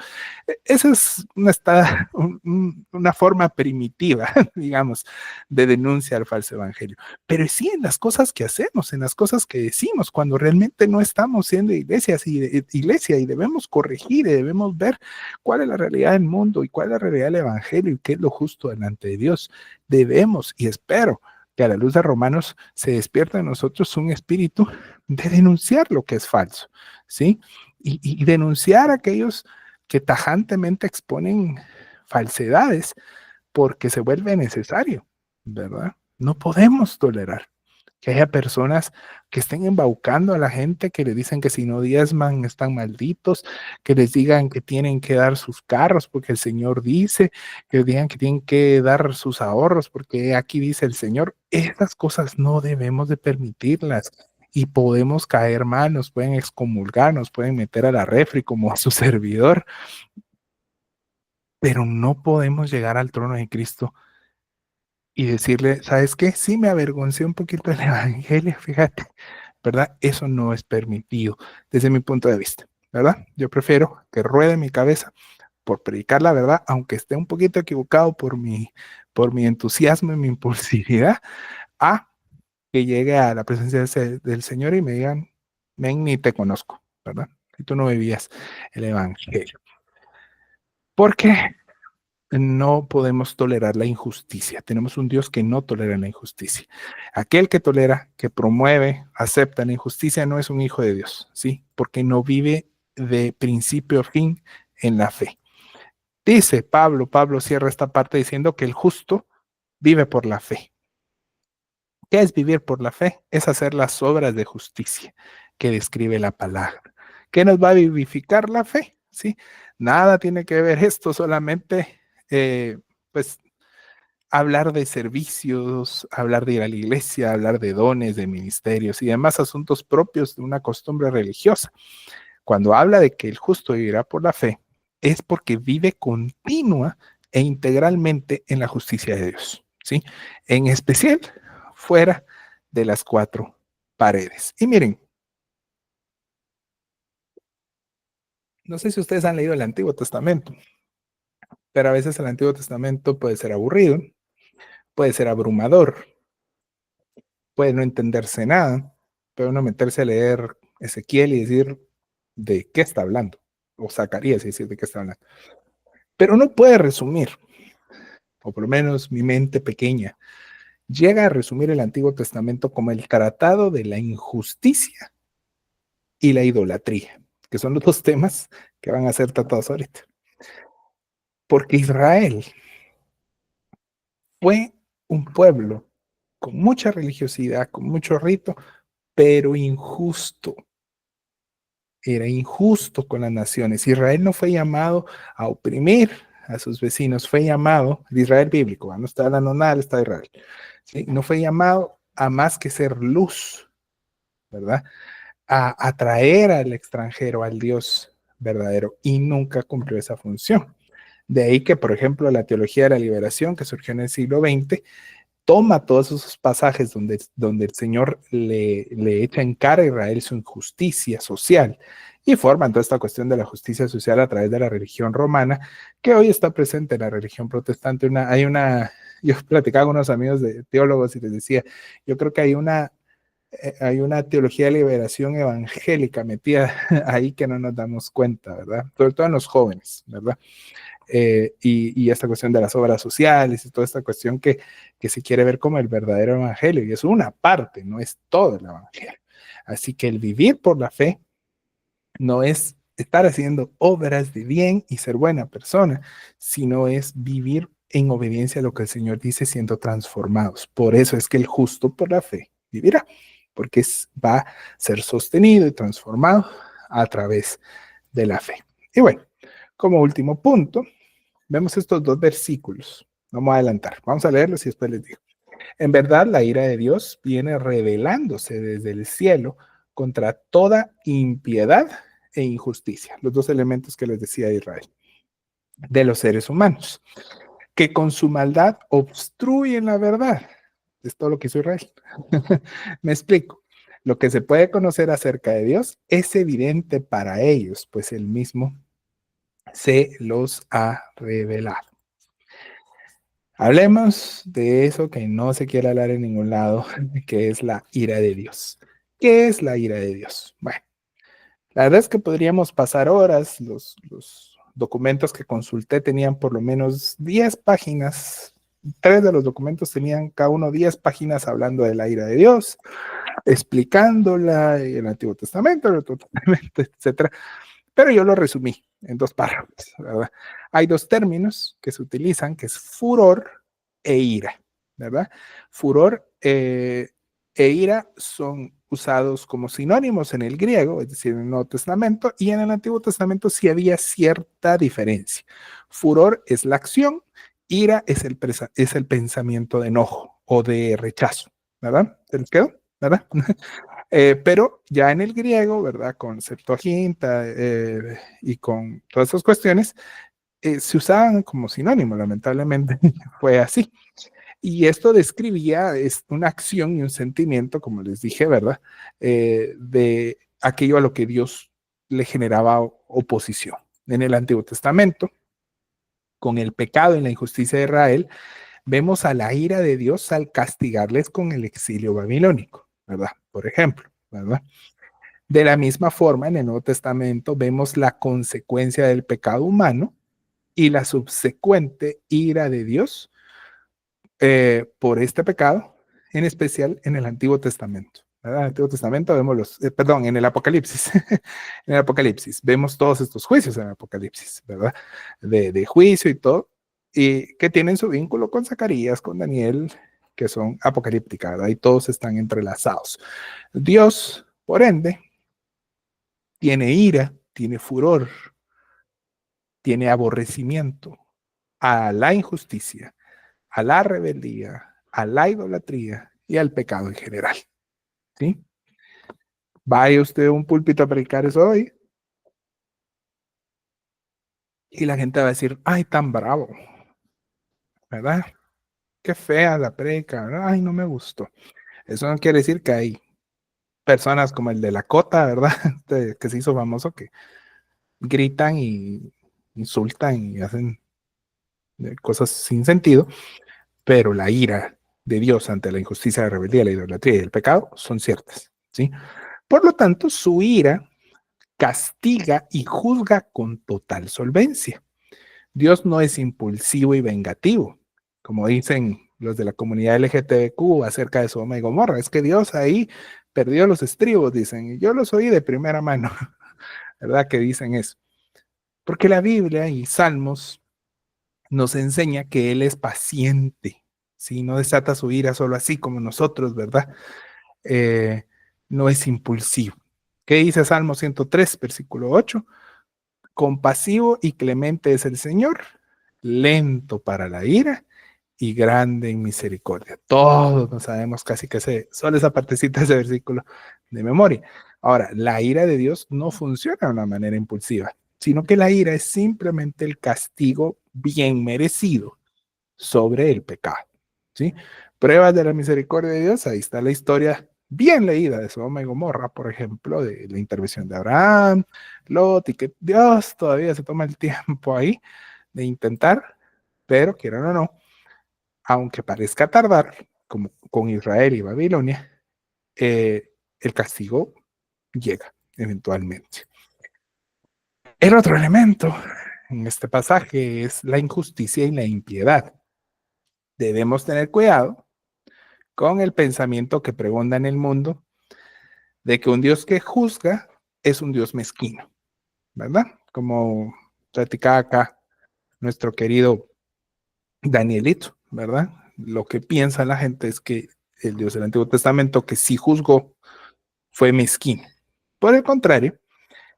Esa es una forma primitiva, digamos, de denuncia al falso evangelio. Pero sí en las cosas que hacemos, en las cosas que decimos, cuando realmente no estamos siendo iglesia y debemos corregir y debemos ver cuál es la realidad del mundo y cuál es la realidad del evangelio y qué es lo justo delante de Dios. Debemos, y espero que a la luz de Romanos se despierta en nosotros un espíritu de denunciar lo que es falso, ¿sí? Y denunciar a aquellos que tajantemente exponen falsedades porque se vuelve necesario, ¿verdad? No podemos tolerar que haya personas que estén embaucando a la gente, que le dicen que si no diezman están malditos, que les digan que tienen que dar sus carros porque el Señor dice, que les digan que tienen que dar sus ahorros porque aquí dice el Señor. Esas cosas no debemos de permitirlas. Y podemos caer mal, nos pueden excomulgar, nos pueden meter a la refri como a su servidor, pero no podemos llegar al trono de Cristo y decirle, ¿sabes qué? Sí me avergoncé un poquito del evangelio, fíjate, ¿verdad? Eso no es permitido desde mi punto de vista, ¿verdad? Yo prefiero que ruede mi cabeza por predicar la verdad, aunque esté un poquito equivocado por mi entusiasmo y mi impulsividad, a que llegue a la presencia del Señor y me digan, men, ni te conozco, ¿verdad? Y tú no vivías el evangelio. ¿Por qué? No podemos tolerar la injusticia. Tenemos un Dios que no tolera la injusticia. Aquel que tolera, que promueve, acepta la injusticia no es un hijo de Dios, ¿sí? Porque no vive de principio a fin en la fe. Dice Pablo cierra esta parte diciendo que el justo vive por la fe. ¿Qué es vivir por la fe? Es hacer las obras de justicia que describe la palabra. ¿Qué nos va a vivificar la fe? ¿Sí? Nada tiene que ver esto, solamente pues hablar de servicios, hablar de ir a la iglesia, hablar de dones, de ministerios y demás asuntos propios de una costumbre religiosa. Cuando habla de que el justo vivirá por la fe, es porque vive continua e integralmente en la justicia de Dios, ¿sí? En especial fuera de las cuatro paredes. Y miren, no sé si ustedes han leído el Antiguo Testamento, pero a veces el Antiguo Testamento puede ser aburrido, puede ser abrumador, puede no entenderse nada, puede uno meterse a leer Ezequiel y decir de qué está hablando, o Zacarías y decir de qué está hablando. Pero uno puede resumir, o por lo menos mi mente pequeña, llega a resumir el Antiguo Testamento como el tratado de la injusticia y la idolatría, que son los dos temas que van a ser tratados ahorita. Porque Israel fue un pueblo con mucha religiosidad, con mucho rito, pero injusto. Era injusto con las naciones. Israel no fue llamado a oprimir a sus vecinos, fue llamado, el Israel bíblico, no está hablando nada del Estado de Israel, ¿sí? No fue llamado a más que ser luz, ¿verdad? A atraer al extranjero, al Dios verdadero, y nunca cumplió esa función. De ahí que, por ejemplo, la teología de la liberación que surgió en el siglo XX toma todos esos pasajes donde el Señor le echa en cara a Israel su injusticia social y forman toda esta cuestión de la justicia social a través de la religión romana, que hoy está presente en la religión protestante. Yo platicaba con unos amigos de teólogos y les decía, yo creo que hay una teología de liberación evangélica metida ahí que no nos damos cuenta, ¿verdad? Sobre todo en los jóvenes, ¿verdad? Y esta cuestión de las obras sociales y toda esta cuestión que se quiere ver como el verdadero evangelio, y es una parte, no es todo el evangelio. Así que el vivir por la fe no es estar haciendo obras de bien y ser buena persona, sino es vivir en obediencia a lo que el Señor dice, siendo transformados. Por eso es que el justo por la fe vivirá, porque va a ser sostenido y transformado a través de la fe. Y bueno, como último punto, vemos estos dos versículos. Vamos a adelantar, vamos a leerlos y después les digo. En verdad, la ira de Dios viene revelándose desde el cielo contra toda impiedad e injusticia, los dos elementos que les decía Israel, de los seres humanos, que con su maldad obstruyen la verdad. Es todo lo que hizo Israel. Me explico. Lo que se puede conocer acerca de Dios es evidente para ellos, pues él mismo se los ha revelado. Hablemos de eso que no se quiere hablar en ningún lado, que es la ira de Dios. ¿Qué es la ira de Dios? Bueno, la verdad es que podríamos pasar horas. Los documentos que consulté tenían por lo menos 10 páginas. 3 de los documentos tenían cada uno 10 páginas hablando de la ira de Dios, explicándola en el Antiguo Testamento, el Nuevo Testamento, etc. Pero yo lo resumí en 2 párrafos, ¿verdad? Hay 2 términos que se utilizan, que es furor e ira, ¿verdad? Furor e ira son usados como sinónimos en el griego, es decir, en el Nuevo Testamento, y en el Antiguo Testamento sí había cierta diferencia. Furor es la acción, ira es el pensamiento de enojo o de rechazo, ¿verdad? ¿Se les quedó? ¿Verdad? Pero ya en el griego, ¿verdad? Con Septuaginta y con todas esas cuestiones, se usaban como sinónimo, lamentablemente fue así. Y esto describía una acción y un sentimiento, como les dije, ¿verdad? De aquello a lo que Dios le generaba oposición. En el Antiguo Testamento, con el pecado y la injusticia de Israel, vemos a la ira de Dios al castigarles con el exilio babilónico, ¿verdad? Por ejemplo, ¿verdad? De la misma forma, en el Nuevo Testamento vemos la consecuencia del pecado humano y la subsecuente ira de Dios por este pecado, en especial en el Antiguo Testamento. ¿Verdad? En el Antiguo Testamento vemos en el Apocalipsis, en el Apocalipsis, vemos todos estos juicios en el Apocalipsis, ¿verdad? De juicio y todo, y que tienen su vínculo con Zacarías, con Daniel, que son apocalípticas, ¿verdad? Y todos están entrelazados. Dios, por ende, tiene ira, tiene furor, tiene aborrecimiento a la injusticia, a la rebeldía, a la idolatría y al pecado en general. ¿Sí? Vaya usted a un púlpito a predicar eso hoy y la gente va a decir, ay, tan bravo, ¿verdad? Qué fea la predica, ¿verdad? Ay, no me gustó. Eso no quiere decir que hay personas como el de la Cota, ¿verdad? Que se hizo famoso, que gritan y insultan y hacen cosas sin sentido, pero la ira de Dios ante la injusticia, la rebeldía, la idolatría y el pecado son ciertas, ¿sí? Por lo tanto, su ira castiga y juzga con total solvencia. Dios no es impulsivo y vengativo, como dicen los de la comunidad LGTBQ acerca de Sodoma y Gomorra. Es que Dios ahí perdió los estribos, dicen, y yo los oí de primera mano, ¿verdad? Que dicen eso. Porque la Biblia y Salmos nos enseña que Él es paciente, ¿sí? No desata su ira solo así como nosotros, ¿verdad? No es impulsivo. ¿Qué dice Salmo 103, versículo 8? Compasivo y clemente es el Señor, lento para la ira y grande en misericordia. Todos no sabemos casi que solo esa partecita de ese versículo de memoria. Ahora, la ira de Dios no funciona de una manera impulsiva, sino que la ira es simplemente el castigo bien merecido sobre el pecado, ¿sí? Pruebas de la misericordia de Dios, ahí está la historia bien leída de Sodoma y Gomorra, por ejemplo, de la intervención de Abraham, Lot, y que Dios todavía se toma el tiempo ahí de intentar, pero quieran o no, aunque parezca tardar, como con Israel y Babilonia, el castigo llega eventualmente. El otro elemento en este pasaje es la injusticia y la impiedad. Debemos tener cuidado con el pensamiento que pregonda en el mundo de que un Dios que juzga es un Dios mezquino, ¿verdad? Como platicaba acá nuestro querido Danielito, ¿verdad? Lo que piensa la gente es que el Dios del Antiguo Testamento, que sí juzgó, fue mezquino. Por el contrario,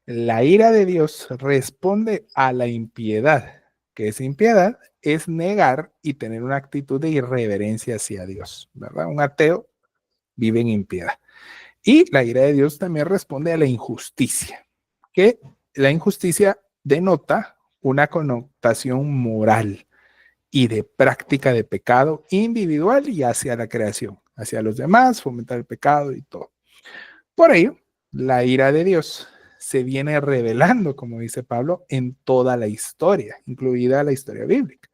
la ira de Dios responde a la impiedad, que es impiedad, es negar y tener una actitud de irreverencia hacia Dios, ¿verdad? Un ateo vive en impiedad. Y la ira de Dios también responde a la injusticia, que la injusticia denota una connotación moral y de práctica de pecado individual y hacia la creación, hacia los demás, fomentar el pecado y todo. Por ello, la ira de Dios se viene revelando, como dice Pablo, en toda la historia, incluida la historia bíblica.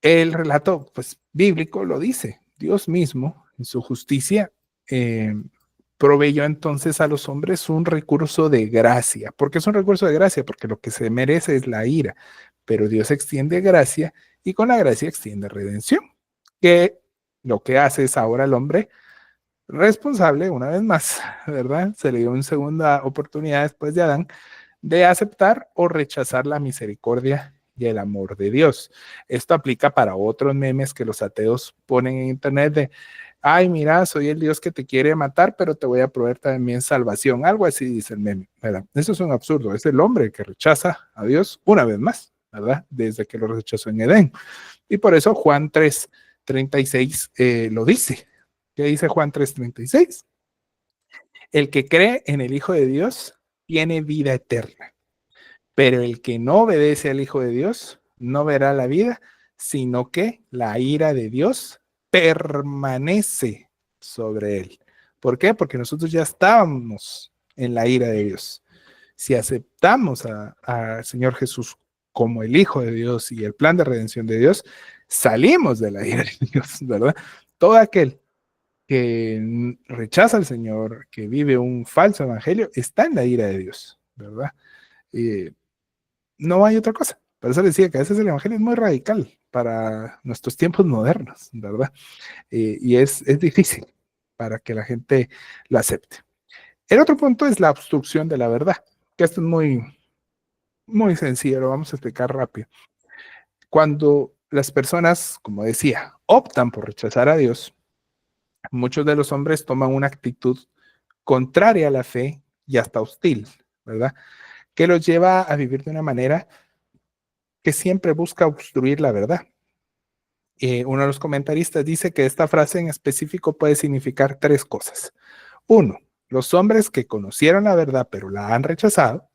El relato pues, bíblico lo dice, Dios mismo, en su justicia, proveyó entonces a los hombres un recurso de gracia. ¿Por qué es un recurso de gracia? Porque lo que se merece es la ira, pero Dios extiende gracia y con la gracia extiende redención, que lo que hace es ahora el hombre responsable, una vez más, ¿verdad? Se le dio una segunda oportunidad después de Adán de aceptar o rechazar la misericordia y el amor de Dios. Esto aplica para otros memes que los ateos ponen en internet de, ay, mira, soy el Dios que te quiere matar, pero te voy a proveer también salvación. Algo así dice el meme, ¿verdad? Eso es un absurdo. Es el hombre que rechaza a Dios una vez más, ¿verdad? Desde que lo rechazó en Edén. Y por eso Juan 3:36 lo dice. ¿Qué dice Juan 3:36? El que cree en el Hijo de Dios tiene vida eterna, pero el que no obedece al Hijo de Dios no verá la vida, sino que la ira de Dios permanece sobre él. ¿Por qué? Porque nosotros ya estábamos en la ira de Dios. Si aceptamos al Señor Jesús como el Hijo de Dios y el plan de redención de Dios, salimos de la ira de Dios, ¿verdad? Todo aquel que rechaza al Señor, que vive un falso evangelio, está en la ira de Dios, ¿verdad? No hay otra cosa. Por eso decía que a veces el evangelio es muy radical para nuestros tiempos modernos, ¿verdad? Y es difícil para que la gente lo acepte. El otro punto es la obstrucción de la verdad, que esto es muy sencillo, lo vamos a explicar rápido. Cuando las personas, como decía, optan por rechazar a Dios, muchos de los hombres toman una actitud contraria a la fe y hasta hostil, ¿verdad? Que los lleva a vivir de una manera que siempre busca obstruir la verdad. Uno de los comentaristas dice que esta frase en específico puede significar tres cosas. Uno, los hombres que conocieron la verdad pero la han rechazado.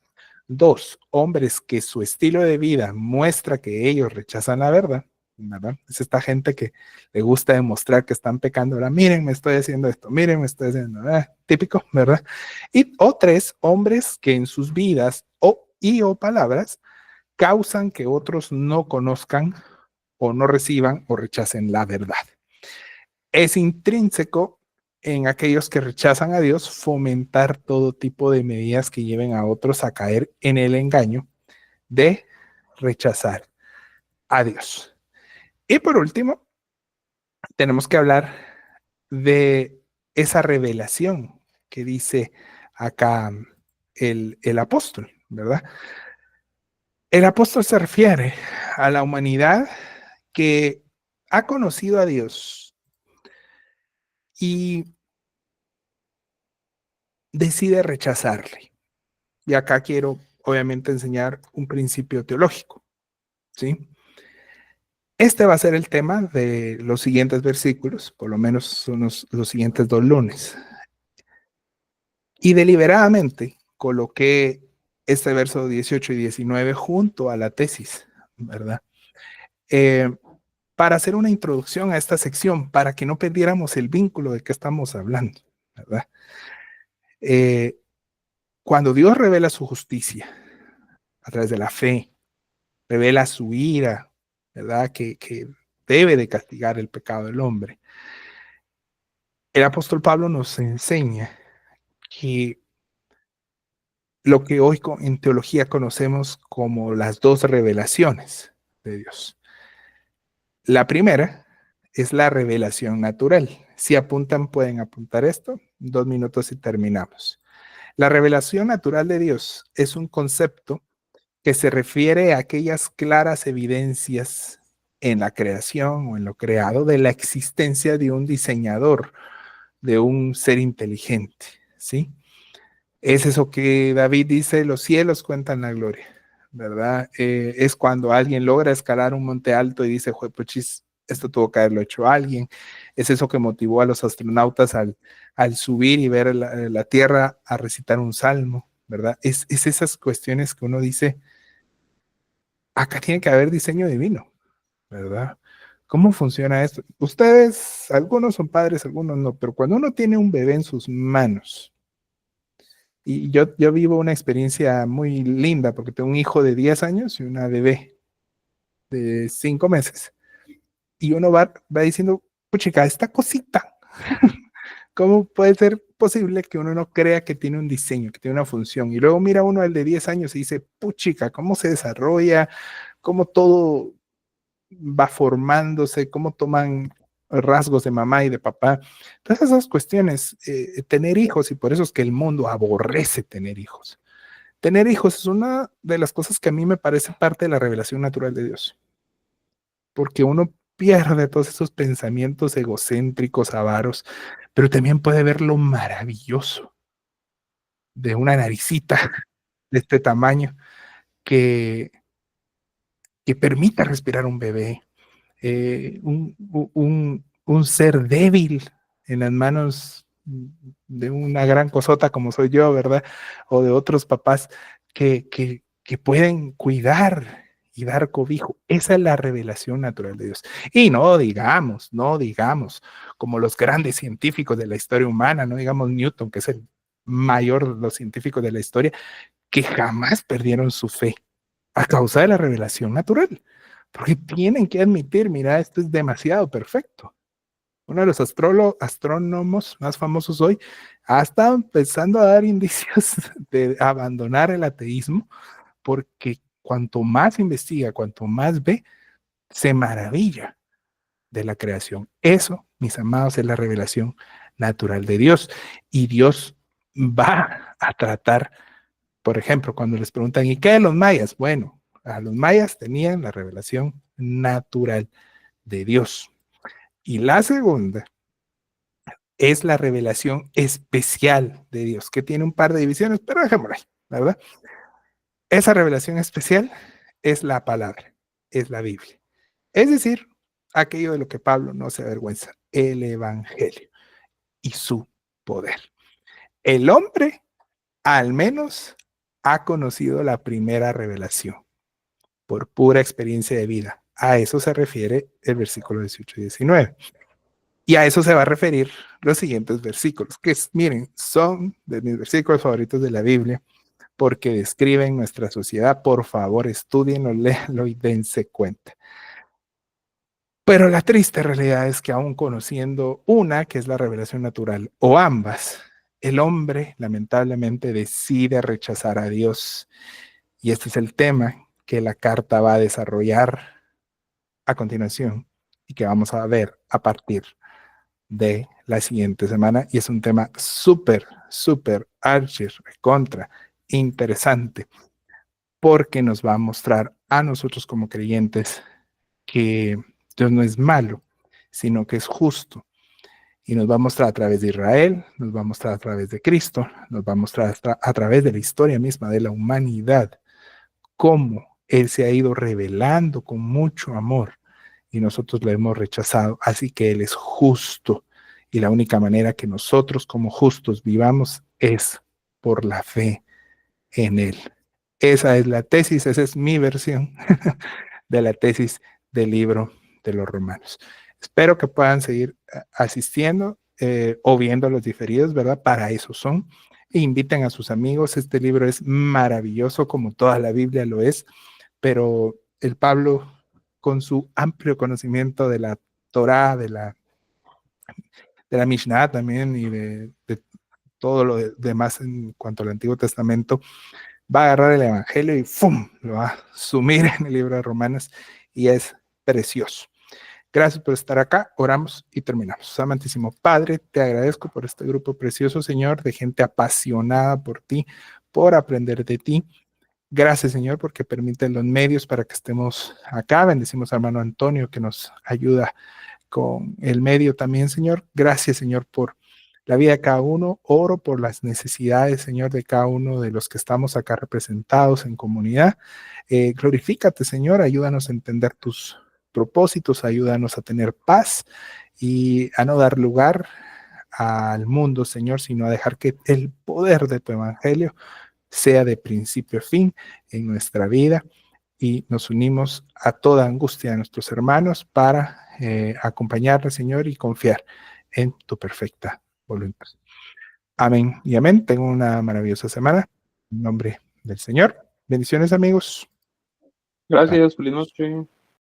Dos, hombres que su estilo de vida muestra que ellos rechazan la verdad. ¿Verdad? Es esta gente que le gusta demostrar que están pecando. Ahora, miren, me estoy haciendo esto, miren, me estoy haciendo, típico, ¿verdad? O tres, hombres que en sus vidas o palabras causan que otros no conozcan o no reciban o rechacen la verdad. Es intrínseco en aquellos que rechazan a Dios fomentar todo tipo de medidas que lleven a otros a caer en el engaño de rechazar a Dios. Y por último, tenemos que hablar de esa revelación que dice acá el apóstol, ¿verdad? El apóstol se refiere a la humanidad que ha conocido a Dios y decide rechazarle. Y acá quiero, obviamente, enseñar un principio teológico, ¿sí? Este va a ser el tema de los siguientes versículos, por lo menos son los siguientes 2 lunes. Y deliberadamente coloqué este verso 18 y 19 junto a la tesis, ¿verdad? para hacer una introducción a esta sección, para que no perdiéramos el vínculo de que estamos hablando, ¿verdad? Cuando Dios revela su justicia a través de la fe, revela su ira, ¿verdad? Que debe de castigar el pecado del hombre. El apóstol Pablo nos enseña que lo que hoy en teología conocemos como las dos revelaciones de Dios. La primera es la revelación natural. Si apuntan, pueden apuntar esto. 2 minutos y terminamos. La revelación natural de Dios es un concepto que se refiere a aquellas claras evidencias en la creación o en lo creado de la existencia de un diseñador, de un ser inteligente, ¿sí? Es eso que David dice, los cielos cuentan la gloria, ¿verdad? Es cuando alguien logra escalar un monte alto y dice, puchis, esto tuvo que haberlo hecho alguien. Es eso que motivó a los astronautas al subir y ver la Tierra a recitar un salmo, ¿verdad? Es esas cuestiones que uno dice, acá tiene que haber diseño divino, ¿verdad? ¿Cómo funciona esto? Ustedes, algunos son padres, algunos no, pero cuando uno tiene un bebé en sus manos, y yo vivo una experiencia muy linda porque tengo un hijo de 10 años y una bebé de 5 meses. Y uno va diciendo, puchica, esta cosita, ¿cómo puede ser posible que uno no crea que tiene un diseño, que tiene una función? Y luego mira uno al de 10 años y dice, puchica, ¿cómo se desarrolla? ¿Cómo todo va formándose? ¿Cómo toman rasgos de mamá y de papá? Todas esas cuestiones, tener hijos, y por eso es que el mundo aborrece tener hijos. Tener hijos es una de las cosas que a mí me parece parte de la revelación natural de Dios, porque uno pierde todos esos pensamientos egocéntricos, avaros, pero también puede ver lo maravilloso de una naricita de este tamaño que, que permita respirar un bebé, un ser débil en las manos de una gran cosota como soy yo, ¿verdad? O de otros papás que pueden cuidar y dar cobijo. Esa es la revelación natural de Dios. Y no digamos, como los grandes científicos de la historia humana, no digamos Newton, que es el mayor de los científicos de la historia, que jamás perdieron su fe a causa de la revelación natural. Porque tienen que admitir, mira, esto es demasiado perfecto. Uno de los astrónomos más famosos hoy ha estado empezando a dar indicios de abandonar el ateísmo porque cuanto más investiga, cuanto más ve, se maravilla de la creación. Eso, mis amados, es la revelación natural de Dios. Y Dios va a tratar, por ejemplo, cuando les preguntan, ¿y qué de los mayas? Bueno, a los mayas tenían la revelación natural de Dios. Y la segunda es la revelación especial de Dios, que tiene un par de divisiones, pero dejémoslo ahí, ¿verdad? Esa revelación especial es la palabra, es la Biblia. Es decir, aquello de lo que Pablo no se avergüenza, el Evangelio y su poder. El hombre, al menos, ha conocido la primera revelación por pura experiencia de vida. A eso se refiere el versículo 18 y 19. Y a eso se va a referir los siguientes versículos, que miren, son de mis versículos favoritos de la Biblia, porque describen nuestra sociedad. Por favor, estudienlo, léanlo y dense cuenta. Pero la triste realidad es que aún conociendo una, que es la revelación natural, o ambas, el hombre lamentablemente decide rechazar a Dios. Y este es el tema que la carta va a desarrollar a continuación y que vamos a ver a partir de la siguiente semana. Y es un tema súper contra interesante, porque nos va a mostrar a nosotros como creyentes que Dios no es malo, sino que es justo. Y nos va a mostrar a través de Israel, nos va a mostrar a través de Cristo, nos va a mostrar a través de la historia misma de la humanidad, cómo Él se ha ido revelando con mucho amor y nosotros lo hemos rechazado. Así que Él es justo y la única manera que nosotros como justos vivamos es por la fe en Él. Esa es la tesis, esa es mi versión de la tesis del libro de los romanos. Espero que puedan seguir asistiendo o viendo los diferidos, ¿verdad? Para eso son. E inviten a sus amigos. Este libro es maravilloso, como toda la Biblia lo es, pero el Pablo, con su amplio conocimiento de la Torá, de la Mishnah también y de todo lo demás en cuanto al Antiguo Testamento, va a agarrar el Evangelio y ¡fum! Lo va a sumir en el libro de Romanos y es precioso. Gracias por estar acá, oramos y terminamos. Amantísimo Padre, te agradezco por este grupo precioso, Señor, de gente apasionada por ti, por aprender de ti. Gracias, Señor, porque permiten los medios para que estemos acá. Bendecimos a hermano Antonio que nos ayuda con el medio también, Señor. Gracias, Señor, por la vida de cada uno. Oro por las necesidades, Señor, de cada uno de los que estamos acá representados en comunidad. Glorifícate, Señor. Ayúdanos a entender tus propósitos. Ayúdanos a tener paz y a no dar lugar al mundo, Señor, sino a dejar que el poder de tu evangelio sea de principio a fin en nuestra vida. Y nos unimos a toda angustia de nuestros hermanos para acompañarle, Señor, y confiar en tu perfecta voluntad. Amén y amén. Tengo una maravillosa semana. En nombre del Señor. Bendiciones, amigos. Gracias, feliz noche.